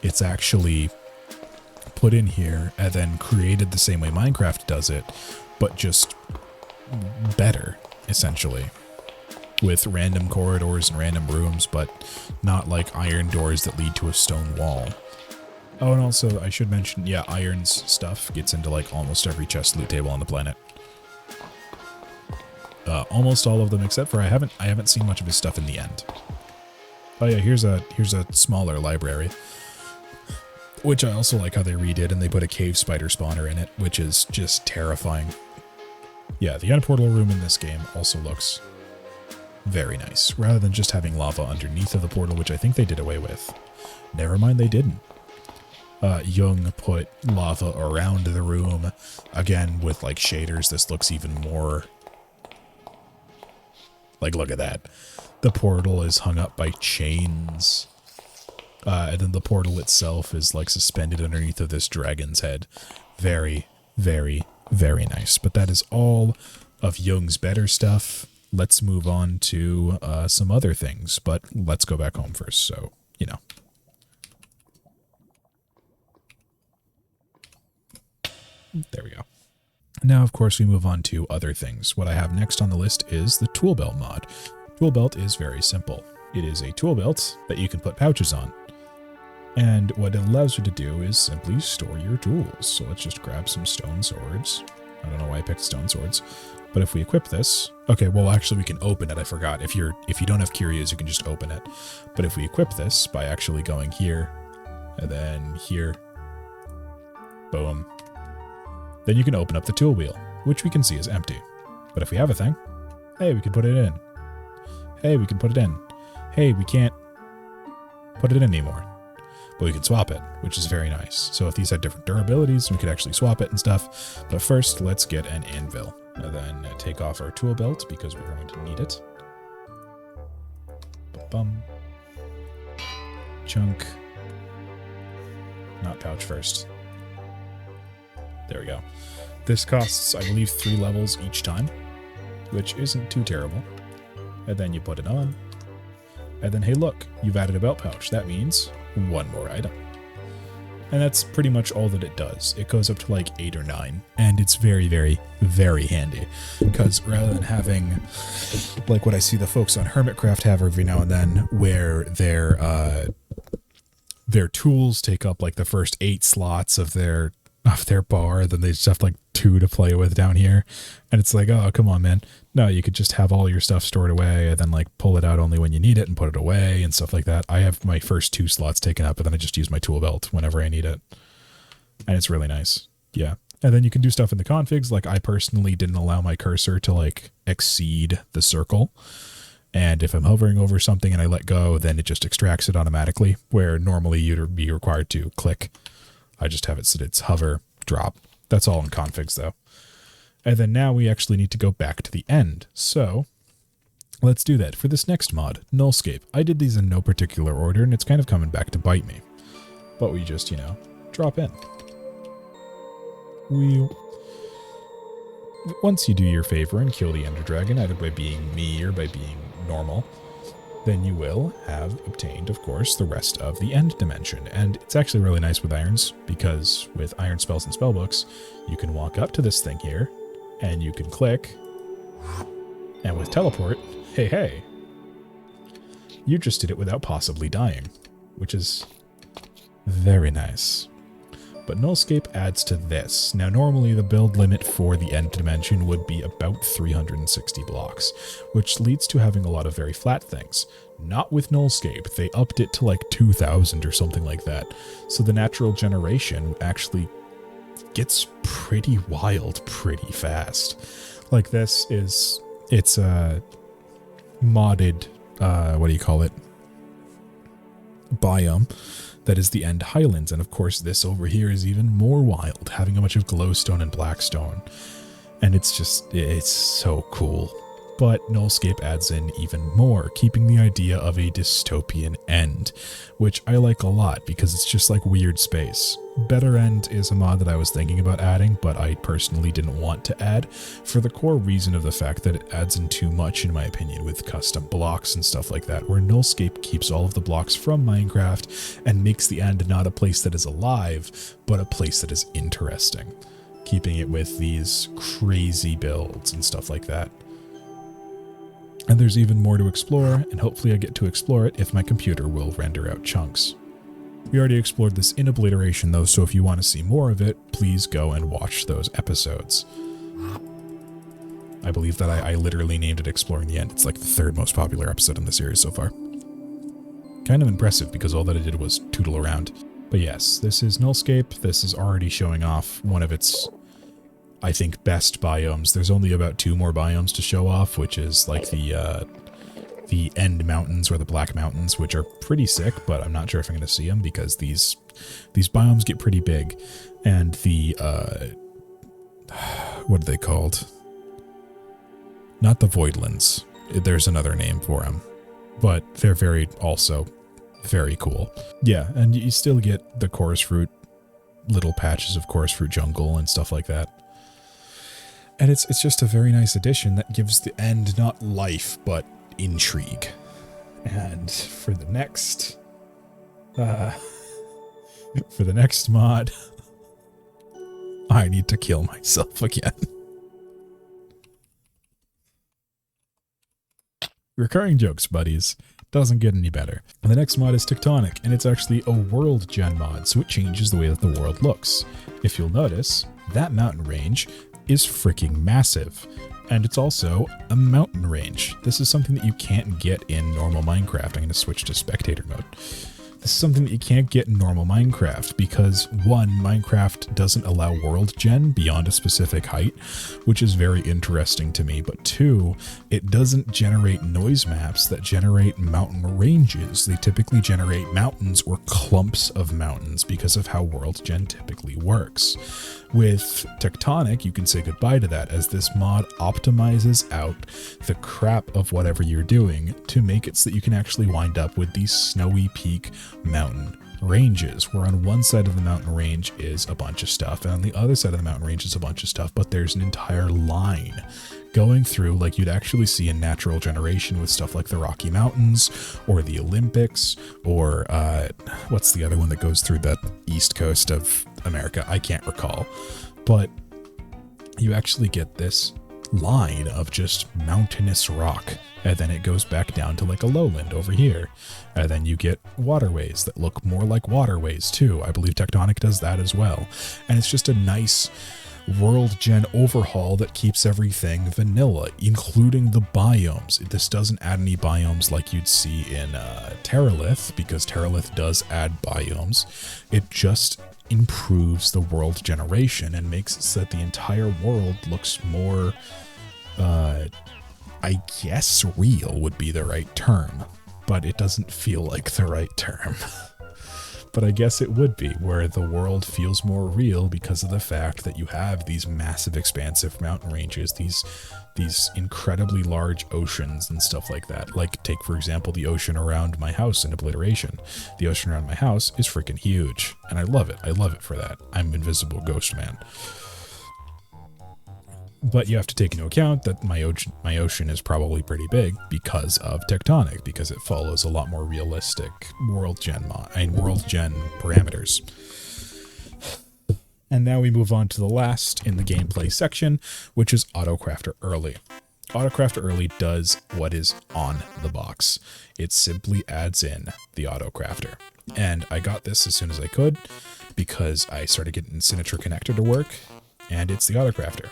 It's actually put in here and then created the same way Minecraft does it, but just better, essentially. With random corridors and random rooms, but not like iron doors that lead to a stone wall. Oh, and also, I should mention, yeah, iron's stuff gets into like almost every chest loot table on the planet. Almost all of them, except for I haven't seen much of his stuff in the end. Oh yeah, here's a smaller library, which I also like how they redid, and they put a cave spider spawner in it, which is just terrifying. Yeah, the end portal room in this game also looks very nice, rather than just having lava underneath of the portal, which I think they did away with. Never mind, they didn't. Jung put lava around the room, again with like shaders. This looks even more like, look at that. The portal is hung up by chains. And then the portal itself is like suspended underneath of this dragon's head. Very, very, very nice. But that is all of Jung's better stuff. Let's move on to some other things, but let's go back home first. So, you know. There we go. Now, of course, we move on to other things. What I have next on the list is the tool belt mod. Tool belt is very simple. It is a tool belt that you can put pouches on. And what it allows you to do is simply store your tools. So let's just grab some stone swords. I don't know why I picked stone swords. But if we equip this, okay, well, actually we can open it. I forgot. If you don't have Curios, you can just open it. But if we equip this by actually going here and then here, boom, then you can open up the tool wheel, which we can see is empty. But if we have a thing, hey, we can put it in. Hey, we can put it in. Hey, we can't put it in anymore. But we can swap it, which is very nice. So if these had different durabilities, we could actually swap it and stuff. But first, let's get an anvil. And then take off our tool belt because we're going to need it. Bum. Chunk. Not pouch first. There we go. This costs, I believe, 3 levels each time, which isn't too terrible. And then you put it on. And then, hey, look, you've added a belt pouch. That means 1 more item. And that's pretty much all that it does. It goes up to like 8 or 9. And it's very, very, very handy. Because rather than having, like what I see the folks on Hermitcraft have every now and then, where their tools take up like the first 8 slots of their bar, then they just have like 2 to play with down here. And it's like, oh, come on, man. No, you could just have all your stuff stored away and then like pull it out only when you need it and put it away and stuff like that. I have my first 2 slots taken up and then I just use my tool belt whenever I need it. And it's really nice. Yeah. And then you can do stuff in the configs. Like I personally didn't allow my cursor to like exceed the circle. And if I'm hovering over something and I let go, then it just extracts it automatically, where normally you'd be required to click. I just have it so that it's hover, drop. That's all in configs though. And then now we actually need to go back to the end. So let's do that. For this next mod, Nullscape. I did these in no particular order and it's kind of coming back to bite me. But we just, you know, drop in. Once you do your favor and kill the Ender Dragon, either by being me or by being normal, then you will have obtained, of course, the rest of the end dimension. And it's actually really nice with irons, because with iron spells and spellbooks, you can walk up to this thing here, and you can click, and with teleport, hey, you just did it without possibly dying, which is very nice. But Nullscape adds to this. Now normally the build limit for the end dimension would be about 360 blocks, which leads to having a lot of very flat things. Not with Nullscape, they upped it to like 2,000 or something like that. So the natural generation actually gets pretty wild pretty fast. Like this is, it's a modded, what do you call it? Biome. That is the End Highlands, and of course this over here is even more wild, having a bunch of glowstone and blackstone. And it's just, it's so cool. But Nullscape adds in even more, keeping the idea of a dystopian end, which I like a lot because it's just like weird space. Better End is a mod that I was thinking about adding, but I personally didn't want to add for the core reason of the fact that it adds in too much, in my opinion, with custom blocks and stuff like that, where Ncape keeps all of the blocks from Minecraft and makes the end not a place that is alive, but a place that is interesting, keeping it with these crazy builds and stuff like that. And there's even more to explore, and hopefully I get to explore it if my computer will render out chunks. We already explored this in Obliteration though, so if you want to see more of it, please go and watch those episodes. I believe that I literally named it Exploring the End. It's like the 3rd most popular episode in the series so far. Kind of impressive because all that I did was tootle around. But yes, this is Ncape. This is already showing off one of its, I think, best biomes. There's only about 2 more biomes to show off, which is like the End Mountains or the Black Mountains, which are pretty sick, but I'm not sure if I'm going to see them because these biomes get pretty big. And the, what are they called? Not the Voidlands. There's another name for them, but they're also very cool. Yeah, and you still get the chorus fruit, little patches of chorus fruit jungle and stuff like that. And it's just a very nice addition that gives the End not life, but intrigue. And for the next mod, I need to kill myself again. Recurring jokes, buddies. Doesn't get any better. And the next mod is Tectonic, and it's actually a world gen mod, so it changes the way that the world looks. If you'll notice, that mountain range is freaking massive. And it's also a mountain range. This is something that you can't get in normal Minecraft. I'm going to switch to spectator mode. This is something that you can't get in normal Minecraft because, 1, Minecraft doesn't allow world gen beyond a specific height, which is very interesting to me, but 2, it doesn't generate noise maps that generate mountain ranges. They typically generate mountains or clumps of mountains because of how world gen typically works. With Tectonic, you can say goodbye to that, as this mod optimizes out the crap of whatever you're doing to make it so that you can actually wind up with these snowy peak mountain ranges, where on one side of the mountain range is a bunch of stuff, and on the other side of the mountain range is a bunch of stuff, but there's an entire line going through like you'd actually see in natural generation with stuff like the Rocky Mountains or the Olympics or what's the other one that goes through the east coast of America? I can't recall, but you actually get this line of just mountainous rock, and then it goes back down to like a lowland over here, and then you get waterways that look more like waterways too. I believe Tectonic does that as well, and it's just a nice world gen overhaul that keeps everything vanilla, including the biomes. This doesn't add any biomes like you'd see in Terralith, because Terralith does add biomes. It just improves the world generation and makes it so that the entire world looks more, I guess real would be the right term, but it doesn't feel like the right term. But I guess it would be, where the world feels more real because of the fact that you have these massive expansive mountain ranges, these incredibly large oceans and stuff like that. Like, take for example the ocean around my house in Obliteration. The ocean around my house is freaking huge, and I love it. I love it for that. I'm Invisible Ghost Man. But you have to take into account that my ocean is probably pretty big because of Tectonic, because it follows a lot more realistic world gen parameters. And now we move on to the last in the gameplay section, which is Autocrafter Early. Autocrafter Early does what is on the box. It simply adds in the Autocrafter. And I got this as soon as I could because I started getting Signature Connector to work, and it's the Autocrafter.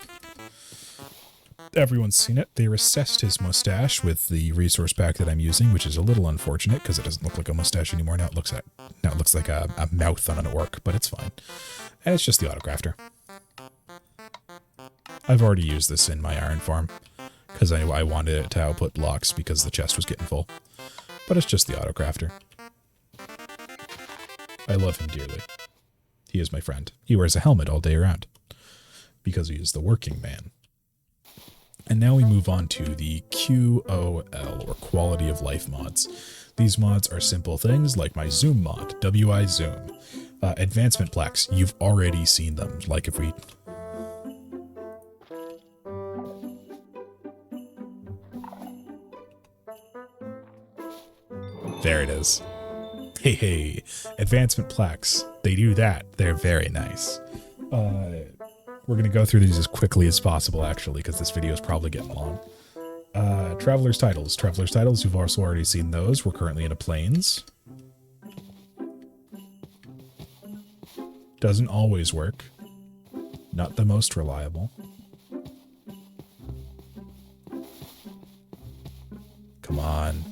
Everyone's seen it. They recessed his mustache with the resource pack that I'm using, which is a little unfortunate because it doesn't look like a mustache anymore. Now it looks like a mouth on an orc, but it's fine. And it's just the Autocrafter. I've already used this in my iron farm because I wanted it to output blocks because the chest was getting full. But it's just the Autocrafter. I love him dearly. He is my friend. He wears a helmet all day around because he is the working man. And now we move on to the QOL, or Quality of Life mods. These mods are simple things like my Zoom mod, WI Zoom. Advancement plaques, you've already seen them. Like if we... There it is. Hey, hey, advancement plaques. They do that. They're very nice. We're going to go through these as quickly as possible, actually, because this video is probably getting long. Traveler's Titles. Traveler's Titles, you've also already seen those. We're currently in a Plains. Doesn't always work. Not the most reliable. Come on.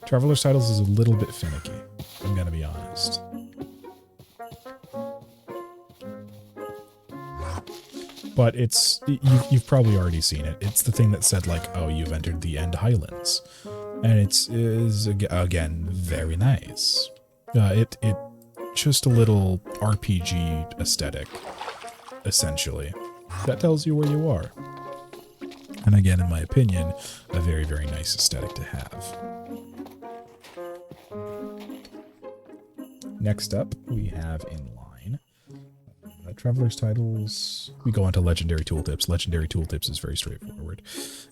Traveler's Titles is a little bit finicky, I'm gonna be honest. But it's, you've probably already seen it. It's the thing that said like, oh, you've entered the End Highlands. And it is, again, very nice. It just a little RPG aesthetic, essentially. That tells you where you are. And again, in my opinion, a very, very nice aesthetic to have. Next up, we have in line Traveler's Titles. We go on to Legendary Tooltips. Legendary Tooltips is very straightforward.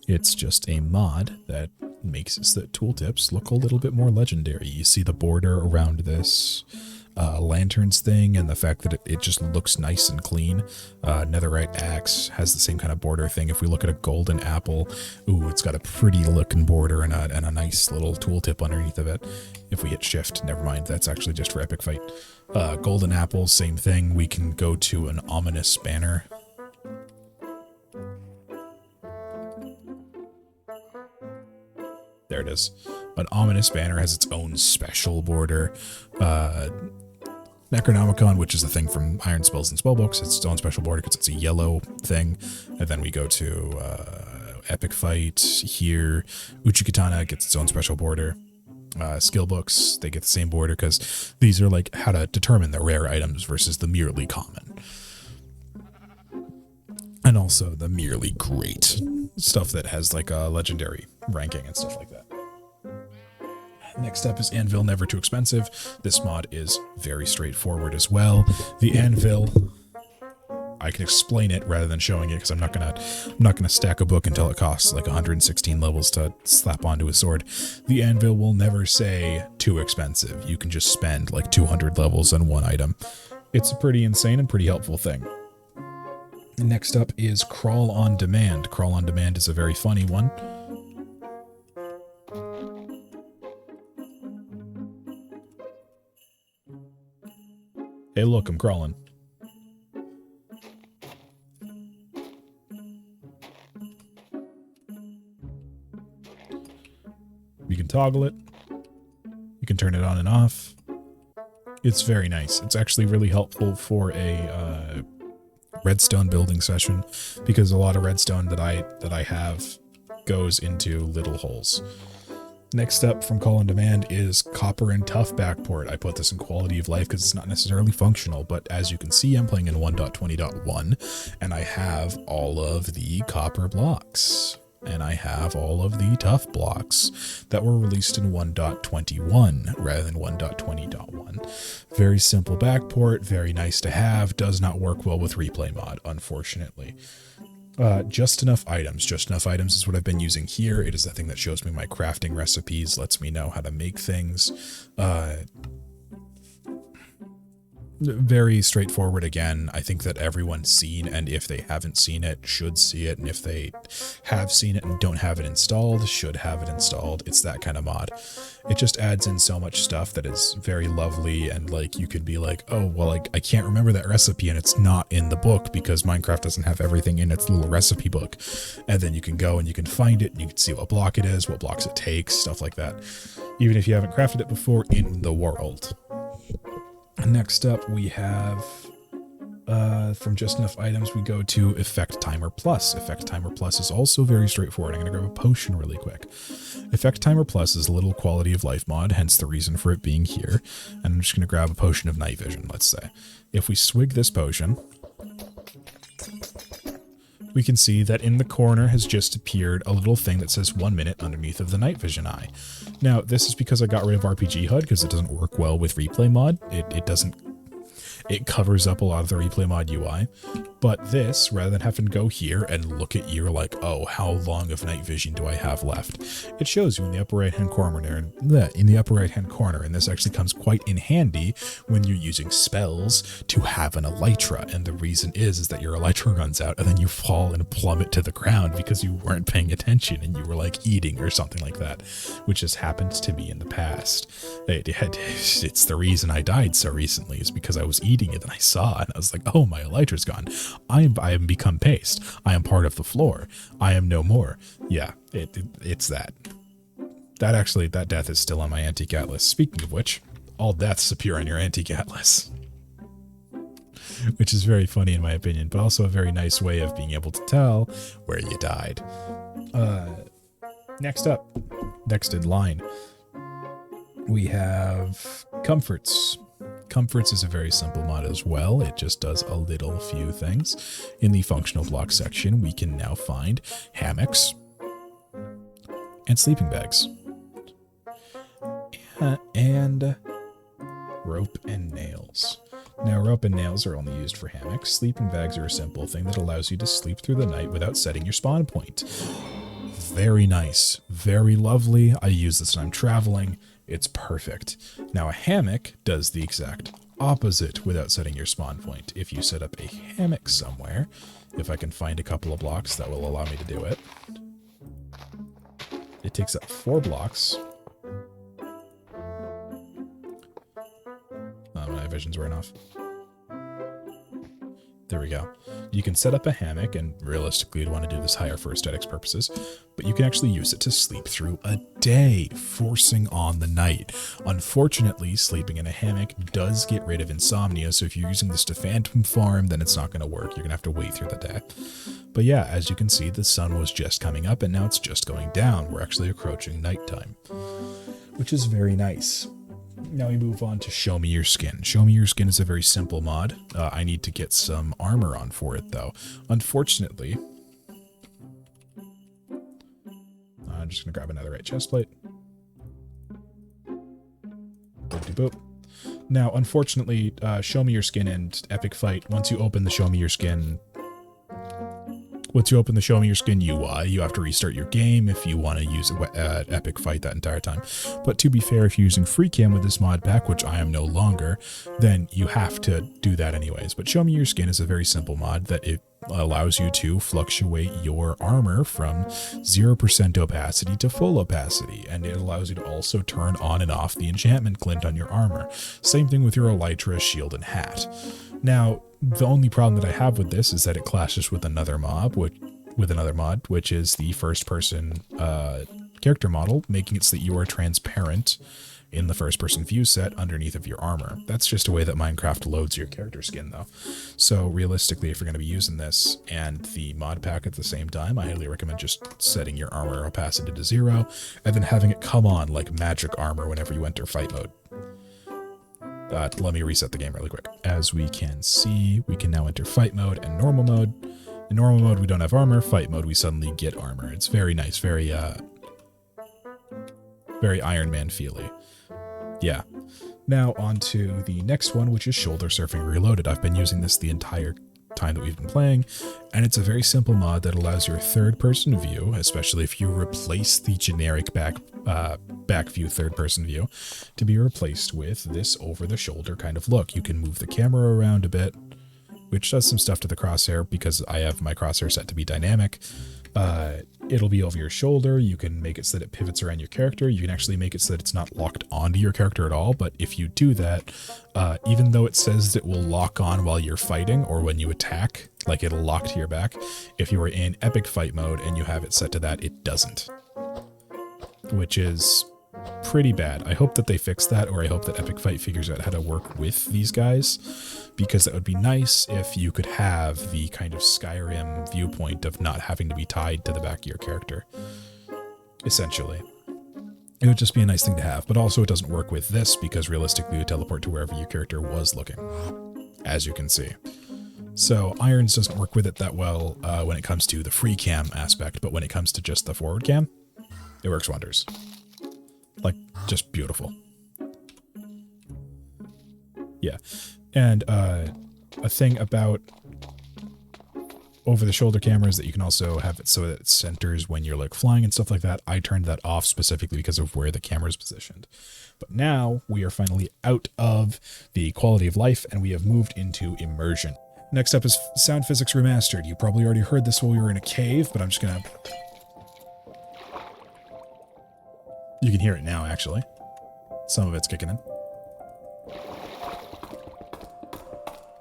It's just a mod that makes the tooltips look a little bit more legendary. You see the border around this lanterns thing and the fact that it just looks nice and clean. Netherite axe has the same kind of border thing. If we look at a golden apple, ooh, it's got a pretty looking border and a nice little tooltip underneath of it. If we hit shift, never mind, that's actually just for epic fight. Golden apple, same thing. We can go to an ominous banner. There it is. An ominous banner has its own special border. Necronomicon, which is the thing from Iron Spells and Spellbooks, it's its own special border because it's a yellow thing. And then we go to Epic Fight here. Uchikatana gets its own special border. Skill books, they get the same border because these are like how to determine the rare items versus the merely common. And also the merely great stuff that has like a legendary ranking and stuff like that. Next up is Anvil, never too expensive. This mod is very straightforward as well. The Anvil, I can explain it rather than showing it because I'm not gonna stack a book until it costs like 116 levels to slap onto a sword. The Anvil will never say too expensive. You can just spend like 200 levels on one item. It's a pretty insane and pretty helpful thing. Next up is Crawl on Demand. Crawl on Demand is a very funny one. Hey, look, I'm crawling. You can toggle it. You can turn it on and off. It's very nice. It's actually really helpful for a redstone building session because a lot of redstone that I have goes into little holes. Next up from Call on Demand is Copper and Tough Backport. I put this in quality of life because it's not necessarily functional, but as you can see, I'm playing in 1.20.1 and I have all of the copper blocks and I have all of the tough blocks that were released in 1.21 rather than 1.20.1. Very simple backport, very nice to have, does not work well with replay mod, unfortunately. Just enough items. Just enough items is what I've been using here. It is the thing that shows me my crafting recipes, lets me know how to make things. Very straightforward again. I think that everyone's seen, and if they haven't seen it, should see it, and if they have seen it and don't have it installed, should have it installed. It's that kind of mod. It just adds in so much stuff that is very lovely, and like you could be like, oh, well, like I can't remember that recipe and it's not in the book because Minecraft doesn't have everything in its little recipe book. And then you can go and you can find it and you can see what block it is, what blocks it takes, stuff like that. Even if you haven't crafted it before in the world. Next up, we have, from Just Enough Items, we go to Effect Timer Plus. Effect Timer Plus is also very straightforward. I'm going to grab a potion really quick. Effect Timer Plus is a little quality of life mod, hence the reason for it being here. And I'm just going to grab a potion of night vision, let's say. If we swig this potion, we can see that in the corner has just appeared a little thing that says 1 minute underneath of the night vision eye. Now, this is because I got rid of RPG HUD because it doesn't work well with replay mod. It covers up a lot of the replay mod UI, but this, rather than having to go here and look at your like, oh, how long of night vision do I have left? It shows you in the upper right hand corner and this actually comes quite in handy when you're using spells to have an elytra. And the reason is that your elytra runs out and then you fall and plummet to the ground because you weren't paying attention and you were like eating or something like that, which has happened to me in the past. It's the reason I died so recently is because I was eating it and I saw it and I was like, oh, my elytra's gone. I am become paste. I am part of the floor. I am no more. Yeah, it's that. That death is still on my anti-cat list. Speaking of which, all deaths appear on your anti-cat list. Which is very funny in my opinion, but also a very nice way of being able to tell where you died. Next in line, we have Comforts. Comforts is a very simple mod as well. It just does a little few things. In the functional block section, we can now find hammocks and sleeping bags. And rope and nails. Now, rope and nails are only used for hammocks. Sleeping bags are a simple thing that allows you to sleep through the night without setting your spawn point. Very nice. Very lovely. I use this when I'm traveling. It's perfect. Now a hammock does the exact opposite without setting your spawn point. If you set up a hammock somewhere, if I can find a couple of blocks that will allow me to do it, it takes up 4 blocks. Oh, my vision's wearing off. There we go. You can set up a hammock, and realistically you'd want to do this higher for aesthetics purposes, but you can actually use it to sleep through a day, forcing on the night. Unfortunately, sleeping in a hammock does get rid of insomnia, so if you're using this to phantom farm, then it's not going to work. You're going to have to wait through the day. But yeah, as you can see, the sun was just coming up, and now it's just going down. We're actually approaching nighttime, which is very nice. Now we move on to Show Me Your Skin. Show Me Your Skin is a very simple mod. I need to get some armor on for it, though. Unfortunately, I'm just going to grab another right chest plate. Boop-de-boop. Now, unfortunately, Show Me Your Skin and Epic Fight, once you open the Show Me Your Skin UI, you have to restart your game if you want to use Epic Fight that entire time. But to be fair, if you're using free cam with this mod pack, which I am no longer, then you have to do that anyways. But Show Me Your Skin is a very simple mod that it allows you to fluctuate your armor from 0% opacity to full opacity, and it allows you to also turn on and off the enchantment glint on your armor. Same thing with your elytra, shield, and hat. Now, the only problem that I have with this is that it clashes with another mod, which is the first-person character model, making it so that you are transparent in the first-person view set underneath of your armor. That's just a way that Minecraft loads your character skin, though. So realistically, if you're going to be using this and the mod pack at the same time, I highly recommend just setting your armor opacity to 0, and then having it come on like magic armor whenever you enter fight mode. Let me reset the game really quick. As we can see, we can now enter fight mode and normal mode. In normal mode, we don't have armor. Fight mode, we suddenly get armor. It's very nice, very Iron Man feely. Yeah. Now on to the next one, which is Shoulder Surfing Reloaded. I've been using this the entire time that we've been playing, and it's a very simple mod that allows your third-person view, especially if you replace the generic back view third-person view, to be replaced with this over-the-shoulder kind of look. You can move the camera around a bit, which does some stuff to the crosshair because I have my crosshair set to be dynamic. It'll be over your shoulder. You can make it so that it pivots around your character. You can actually make it so that it's not locked onto your character at all. But if you do that, even though it says it will lock on while you're fighting or when you attack, like it'll lock to your back, if you are in epic fight mode and you have it set to that, it doesn't, which is pretty bad. I hope that they fix that, or I hope that Epic Fight figures out how to work with these guys, because that would be nice if you could have the kind of Skyrim viewpoint of not having to be tied to the back of your character. Essentially. It would just be a nice thing to have, but also it doesn't work with this because realistically you teleport to wherever your character was looking, as you can see. So irons doesn't work with it that well when it comes to the free cam aspect, but when it comes to just the forward cam, it works wonders. Like, just beautiful. Yeah. And a thing about over-the-shoulder cameras that you can also have it so that it centers when you're like flying and stuff like that. I turned that off specifically because of where the camera is positioned. But now we are finally out of the quality of life and we have moved into immersion. Next up is Sound Physics Remastered. You probably already heard this while we were in a cave, but I'm just gonna... You can hear it now, actually. Some of it's kicking in.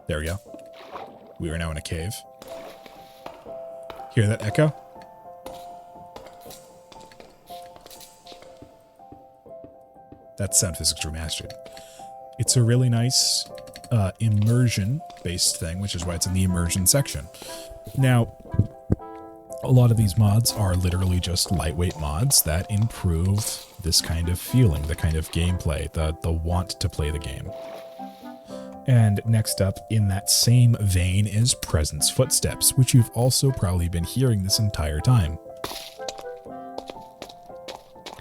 There we go. We are now in a cave. Hear that echo? That's Sound Physics Remastered. It's a really nice immersion-based thing, which is why it's in the immersion section. Now, a lot of these mods are literally just lightweight mods that improve this kind of feeling, the kind of gameplay, the want to play the game. And next up in that same vein is Presence Footsteps, which you've also probably been hearing this entire time.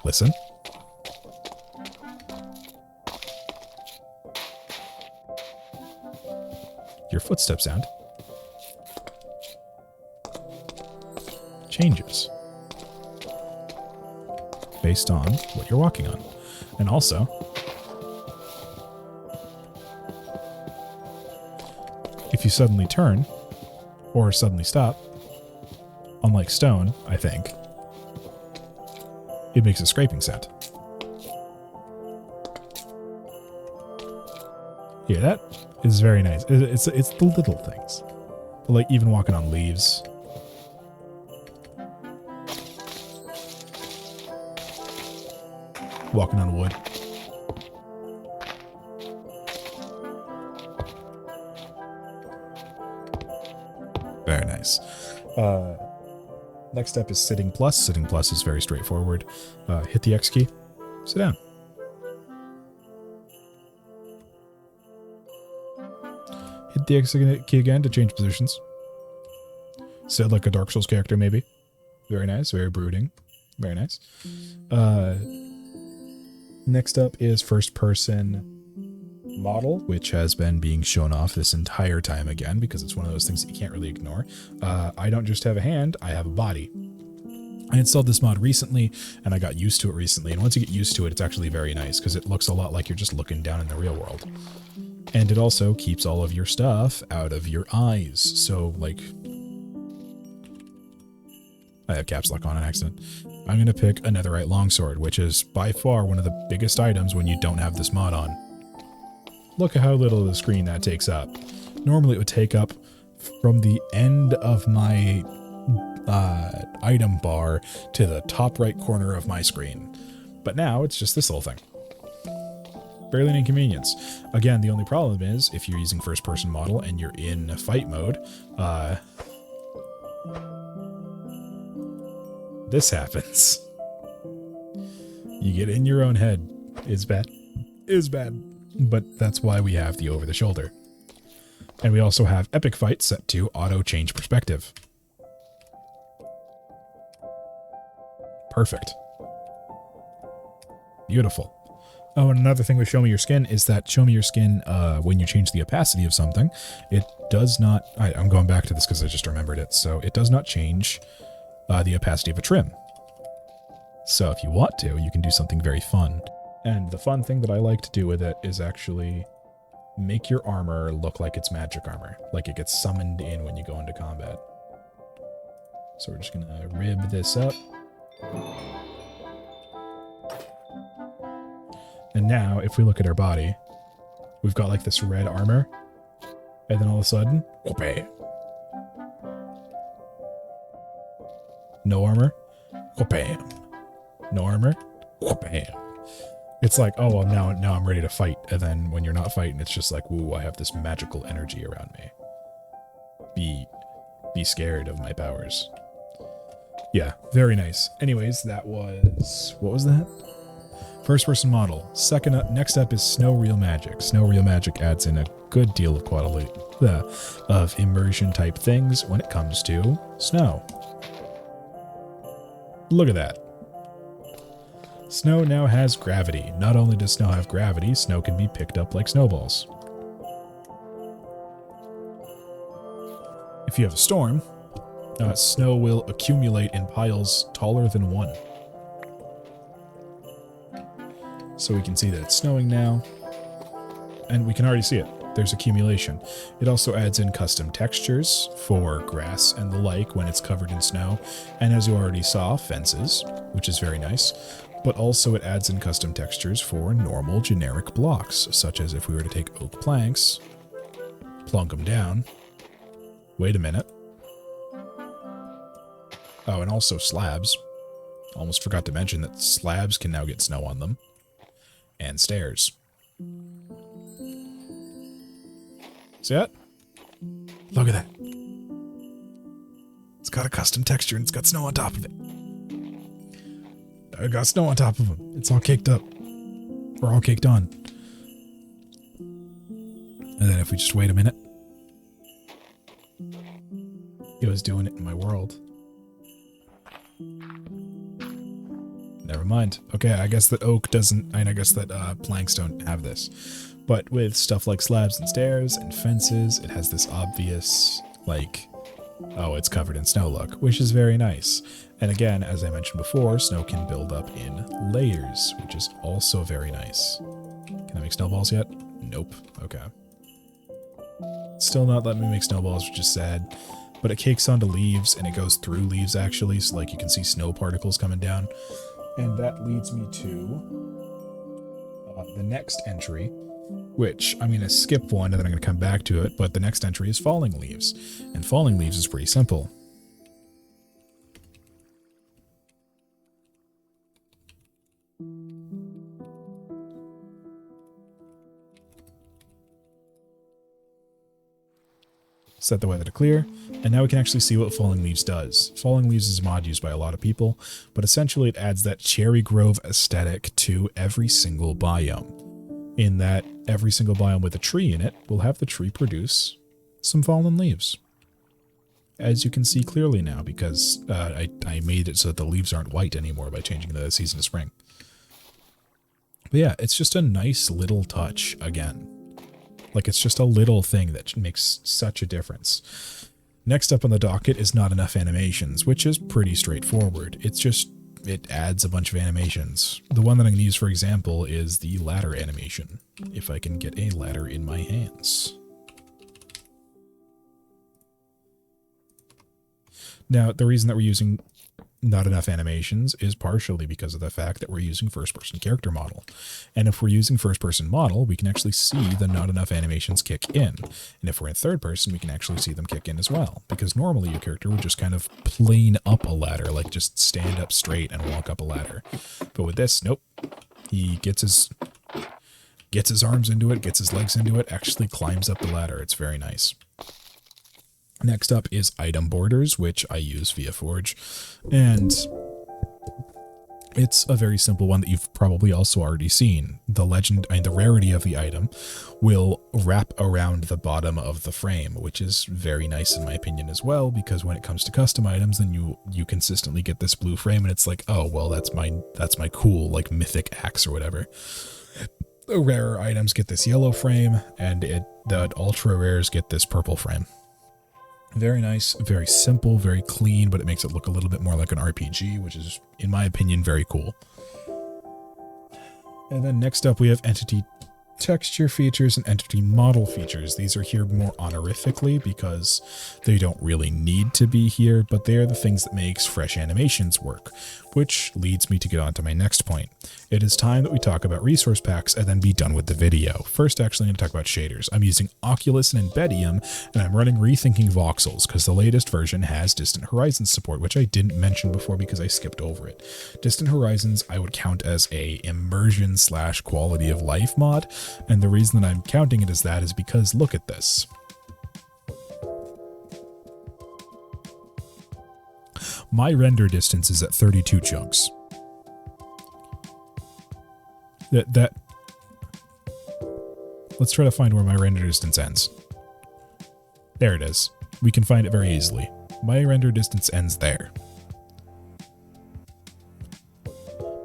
Listen. Your footstep sound changes based on what you're walking on. And also, if you suddenly turn or suddenly stop, unlike stone, I think, it makes a scraping sound. Hear that? It's very nice. It's the little things. Like even walking on leaves. Walking on wood. Very nice. Next up is Sitting Plus. Sitting Plus is very straightforward. Hit the X key. Sit down. Hit the X key again to change positions. Sit like a Dark Souls character, maybe. Very nice. Very brooding. Very nice. Next up is First Person Model, which has been being shown off this entire time again, because it's one of those things that you can't really ignore. I don't just have a hand, I have a body. I installed this mod recently, and I got used to it recently, and once you get used to it, it's actually very nice, because it looks a lot like you're just looking down in the real world. And it also keeps all of your stuff out of your eyes, so, like... I have caps lock on an accident. I'm going to pick a netherite longsword, which is by far one of the biggest items when you don't have this mod on. Look at how little of the screen that takes up. Normally it would take up from the end of my item bar to the top right corner of my screen. But now it's just this little thing. Barely an inconvenience. Again, the only problem is if you're using first person model and you're in fight mode, this happens. You get in your own head. It's bad. It's bad. But that's why we have the over the shoulder. And we also have Epic Fight set to auto change perspective. Perfect. Beautiful. Oh, and another thing with Show Me Your Skin is that Show Me Your Skin, when you change the opacity of something, it does not... I'm going back to this because I just remembered it. So it does not change the opacity of a trim. So if you want to, you can do something very fun. And the fun thing that I like to do with it is actually make your armor look like it's magic armor. Like it gets summoned in when you go into combat. So we're just going to rib this up. And now, if we look at our body, we've got like this red armor. And then all of a sudden, whoop-a. No armor, whoop-bam. No armor, whoop-bam. It's like, oh, well, now I'm ready to fight. And then when you're not fighting, it's just like, woo, I have this magical energy around me. Be scared of my powers. Yeah, very nice. Anyways, that was... What was that? First person model. Second up, next up is Snow Real Magic. Snow Real Magic adds in a good deal of quality, of immersion type things when it comes to snow. Look at that. Snow now has gravity. Not only does snow have gravity, snow can be picked up like snowballs. If you have a storm, snow will accumulate in piles taller than 1. So we can see that it's snowing now, and we can already see it. There's accumulation. It also adds in custom textures for grass and the like when it's covered in snow, and as you already saw, fences, which is very nice, but also it adds in custom textures for normal generic blocks, such as if we were to take oak planks, plunk them down. Wait a minute. Oh, and also slabs. Almost forgot to mention that slabs can now get snow on them. And stairs. See that? Look at that. It's got a custom texture and it's got snow on top of it. I got snow on top of them. It's all caked up. We're all caked on. And then if we just wait a minute. It was doing it in my world. Never mind. Okay, I guess that oak doesn't, and I guess that planks don't have this. But with stuff like slabs and stairs and fences, it has this obvious, like, oh, it's covered in snow look, which is very nice. And again, as I mentioned before, snow can build up in layers, which is also very nice. Can I make snowballs yet? Nope. Okay. Still not letting me make snowballs, which is sad. But it cakes onto leaves, and it goes through leaves, actually, so like you can see snow particles coming down. And that leads me to the next entry, which I'm going to skip one, and then I'm going to come back to it, but the next entry is falling leaves. And falling leaves is pretty simple. Set the weather to clear, and now we can actually see what Falling Leaves does. Falling Leaves is a mod used by a lot of people, but essentially it adds that Cherry Grove aesthetic to every single biome. In that every single biome with a tree in it will have the tree produce some fallen leaves. As you can see clearly now, because I made it so that the leaves aren't white anymore by changing the season to spring. But yeah, it's just a nice little touch again. Like, it's just a little thing that makes such a difference. Next up on the docket is not enough animations, which is pretty straightforward. It's just, it adds a bunch of animations. The one that I'm going to use, for example, is the ladder animation, if I can get a ladder in my hands. Now, the reason that we're using not enough animations is partially because of the fact that we're using first-person character model. And if we're using first-person model, we can actually see the not enough animations kick in. And if we're in third person, we can actually see them kick in as well. Because normally your character would just kind of plane up a ladder, like just stand up straight and walk up a ladder. But with this, nope. He gets his arms into it, gets his legs into it, actually climbs up the ladder. It's very nice. Next up is item borders, which I use via Forge, and it's a very simple one that you've probably also already seen. The rarity of the item will wrap around the bottom of the frame, which is very nice in my opinion as well, because when it comes to custom items, then you consistently get this blue frame, and it's like, oh, well, that's my cool, like, mythic axe or whatever. The rarer items get this yellow frame, and the ultra rares get this purple frame. Very nice, very simple, very clean, but it makes it look a little bit more like an RPG, which is, in my opinion, very cool. And then next up we have entity texture features and entity model features. These are here more honorifically because they don't really need to be here, but they are the things that makes fresh animations work, which leads me to get on to my next point. It is time that we talk about resource packs and then be done with the video. First, actually, I'm going to talk about shaders. I'm using Oculus and Embedium, and I'm running Rethinking Voxels because the latest version has Distant Horizons support, which I didn't mention before because I skipped over it. Distant Horizons I would count as a immersion / quality of life mod, and the reason that I'm counting it as that is because look at this. My render distance is at 32 chunks. Let's try to find where my render distance ends. There it is. We can find it very easily. My render distance ends there.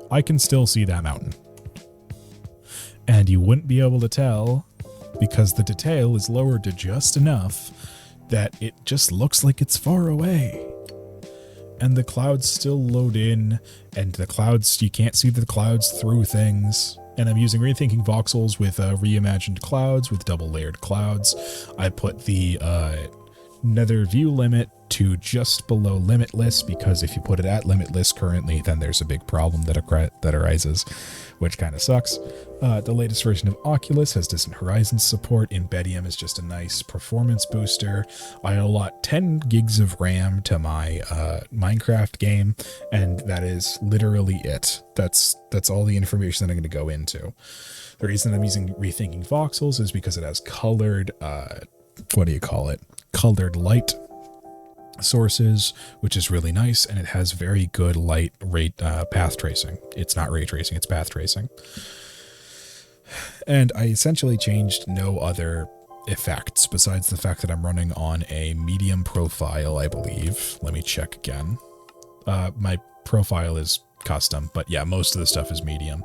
I can still see that mountain. And you wouldn't be able to tell because the detail is lowered to just enough that it just looks like it's far away. And the clouds still load in, and the clouds, you can't see the clouds through things. And I'm using rethinking voxels with reimagined clouds, with double layered clouds. I put the Nether view limit to just below limitless, because if you put it at limitless currently, then there's a big problem that arises, which kind of sucks. The latest version of Oculus has distant horizons support. Embedium is just a nice performance booster. I allot 10 gigs of RAM to my Minecraft game, and that is literally it. That's all the information that I'm going to go into. The reason I'm using rethinking voxels is because it has colored, colored light sources, which is really nice, and it has very good light rate path tracing. It's not ray tracing, it's path tracing. And I essentially changed no other effects besides the fact that I'm running on a medium profile, I believe. Let me check again. My profile is custom, but yeah, most of the stuff is medium.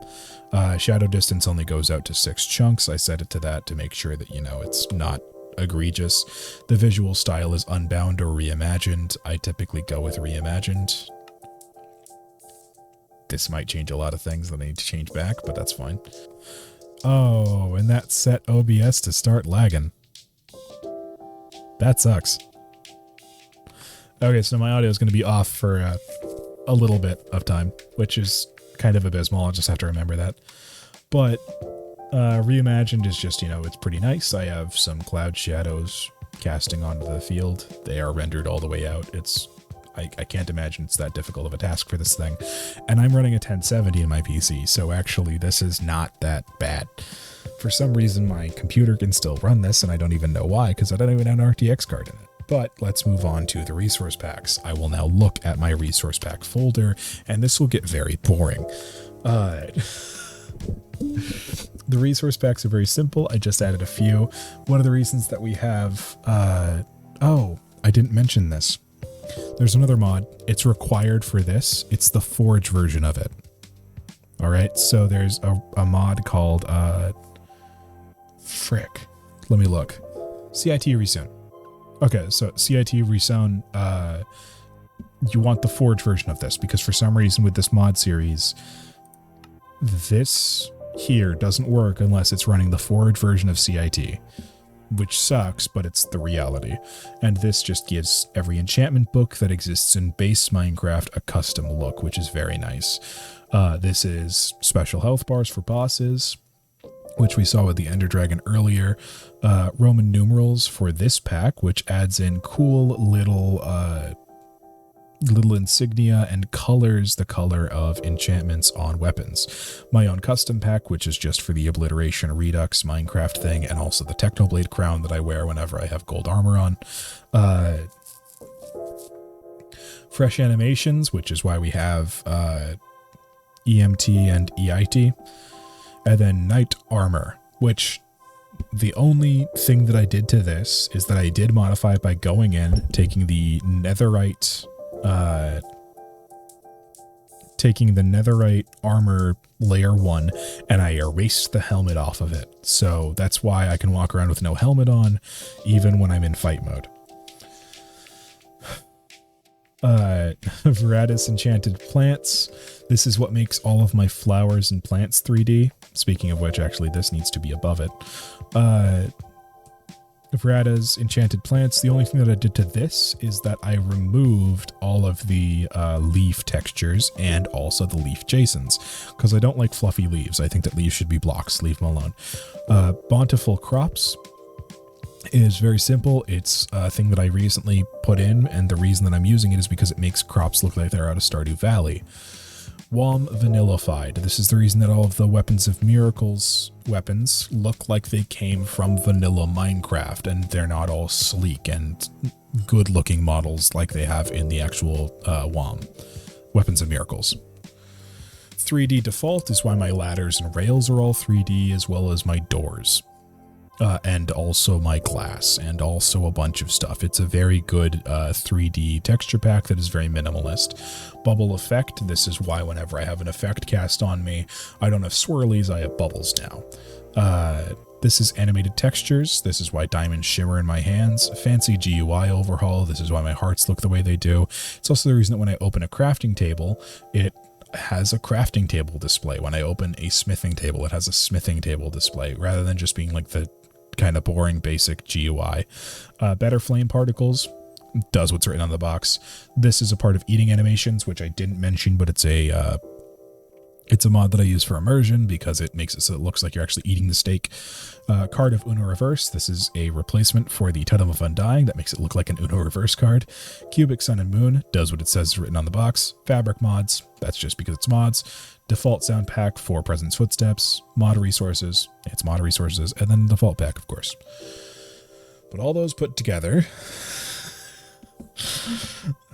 Shadow distance only goes out to 6 chunks. I set it to that to make sure that, you know, it's not egregious. The visual style is unbound or reimagined. I typically go with reimagined. This might change a lot of things that I need to change back, but that's fine. Oh, and that set OBS to start lagging. That sucks. Okay, so my audio is going to be off for a little bit of time, which is kind of abysmal. I'll just have to remember that. But reimagined is just, you know, it's pretty nice. I have some cloud shadows casting onto the field. They are rendered all the way out. I can't imagine it's that difficult of a task for this thing. And I'm running a 1070 in my PC, so actually this is not that bad. For some reason, my computer can still run this, and I don't even know why, because I don't even have an RTX card in it. But let's move on to the resource packs. I will now look at my resource pack folder, and this will get very boring. The resource packs are very simple. I just added a few. One of the reasons that we have... oh, I didn't mention this. There's another mod. It's required for this. It's the Forge version of it. Alright, so there's a mod called... frick. Let me look. CIT Resown. Okay, so CIT Resown, you want the Forge version of this, because for some reason with this mod series, this here doesn't work unless it's running the Forge version of CIT, which sucks, but it's the reality. And this just gives every enchantment book that exists in base Minecraft a custom look, which is very nice. This is special health bars for bosses, which we saw with the Ender Dragon earlier. Roman numerals for this pack, which adds in cool little insignia and colors the color of enchantments on weapons. My own custom pack, which is just for the Obliteration Redux Minecraft thing, and also the Technoblade crown that I wear whenever I have gold armor on. Fresh animations, which is why we have EMT and EIT. And then Knight Armor, which the only thing that I did to this is that I did modify it by going in, taking the netherite armor layer 1, and I erased the helmet off of it. So that's why I can walk around with no helmet on, even when I'm in fight mode. Veratus Enchanted Plants. This is what makes all of my flowers and plants 3D. Speaking of which, actually, this needs to be above it. Veratus Enchanted Plants. The only thing that I did to this is that I removed all of the leaf textures and also the leaf Jasons, because I don't like fluffy leaves. I think that leaves should be blocks. Leave them alone. Bountiful Crops is very simple. It's a thing that I recently put in, and the reason that I'm using it is because it makes crops look like they're out of Stardew Valley. WOM Vanillafied. This is the reason that all of the Weapons of Miracles weapons look like they came from vanilla Minecraft, and they're not all sleek and good looking models like they have in the actual WOM, Weapons of Miracles. 3D default is why my ladders and rails are all 3D, as well as my doors. And also my glass, and also a bunch of stuff. It's a very good 3D texture pack that is very minimalist. Bubble effect, this is why whenever I have an effect cast on me, I don't have swirlies, I have bubbles now. This is animated textures, this is why diamonds shimmer in my hands. Fancy GUI overhaul, this is why my hearts look the way they do. It's also the reason that when I open a crafting table, it has a crafting table display. When I open a smithing table, it has a smithing table display, rather than just being like the kind of boring basic GUI. Better flame particles does what's written on the box. This is a part of eating animations, which I didn't mention, but it's a mod that I use for immersion because it makes it so it looks like you're actually eating the steak. Card of Uno Reverse. This is a replacement for the Totem of Undying that makes it look like an Uno Reverse card. Cubic Sun and Moon does what it says is written on the box. Fabric mods. That's just because it's mods. Default sound pack for President's Footsteps. Mod resources. It's mod resources. And then the default pack, of course. But all those put together...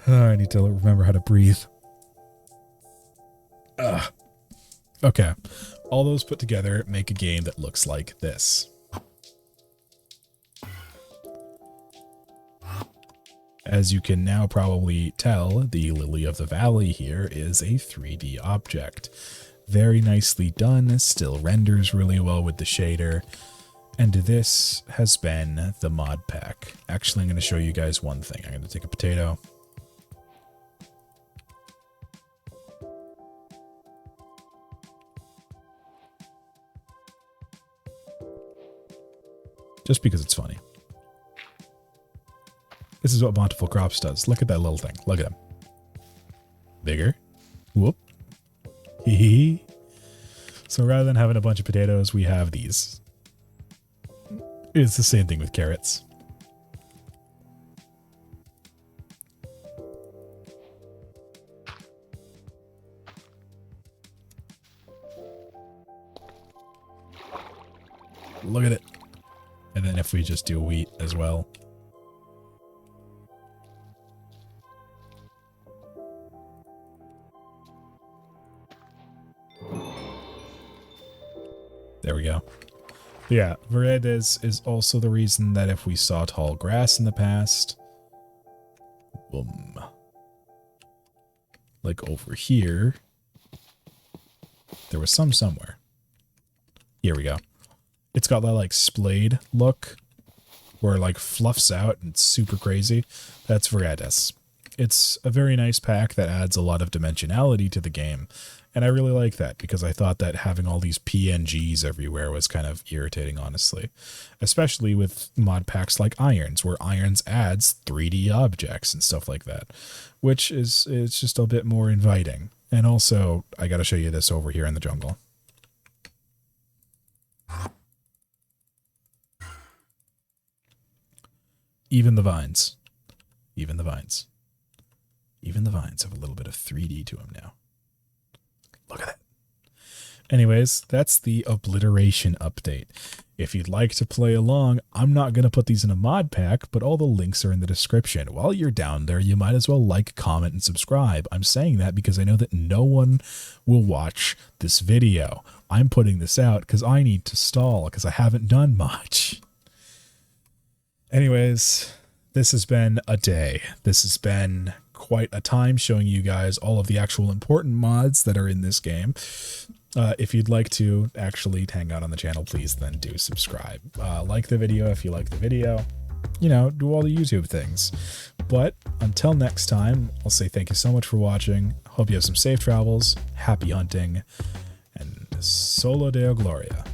I need to remember how to breathe. Okay. All those put together make a game that looks like this. As you can now probably tell, the Lily of the Valley here is a 3D object. Very nicely done, still renders really well with the shader. And this has been the mod pack. Actually, I'm going to show you guys one thing. I'm going to take a potato. Just because it's funny. This is what Bountiful Crops does. Look at that little thing. Look at him. Bigger. Whoop. Hee hee. So rather than having a bunch of potatoes, we have these. It's the same thing with carrots. Look at it. And then if we just do wheat as well. There we go. Yeah, Veredas is also the reason that if we saw tall grass in the past, boom, like over here, there was some somewhere. Here we go. It's got that like splayed look where it like fluffs out and it's super crazy. That's Veredas. It's a very nice pack that adds a lot of dimensionality to the game. And I really like that because I thought that having all these PNGs everywhere was kind of irritating, honestly. Especially with mod packs like Irons, where Irons adds 3D objects and stuff like that. Which is it's just a bit more inviting. And also, I gotta show you this over here in the jungle. Even the vines. Even the vines. Even the vines have a little bit of 3D to them now. Look at that. Anyways, that's the Obliteration update. If you'd like to play along, I'm not going to put these in a mod pack, but all the links are in the description. While you're down there, you might as well like, comment, and subscribe. I'm saying that because I know that no one will watch this video. I'm putting this out because I need to stall because I haven't done much. Anyways, this has been a day. This has been quite a time showing you guys all of the actual important mods that are in this game. If you'd like to actually hang out on the channel, please then do subscribe. Like the video if you like the video. You know, do all the YouTube things. But until next time, I'll say thank you so much for watching. Hope you have some safe travels, happy hunting, and Solo Deo Gloria.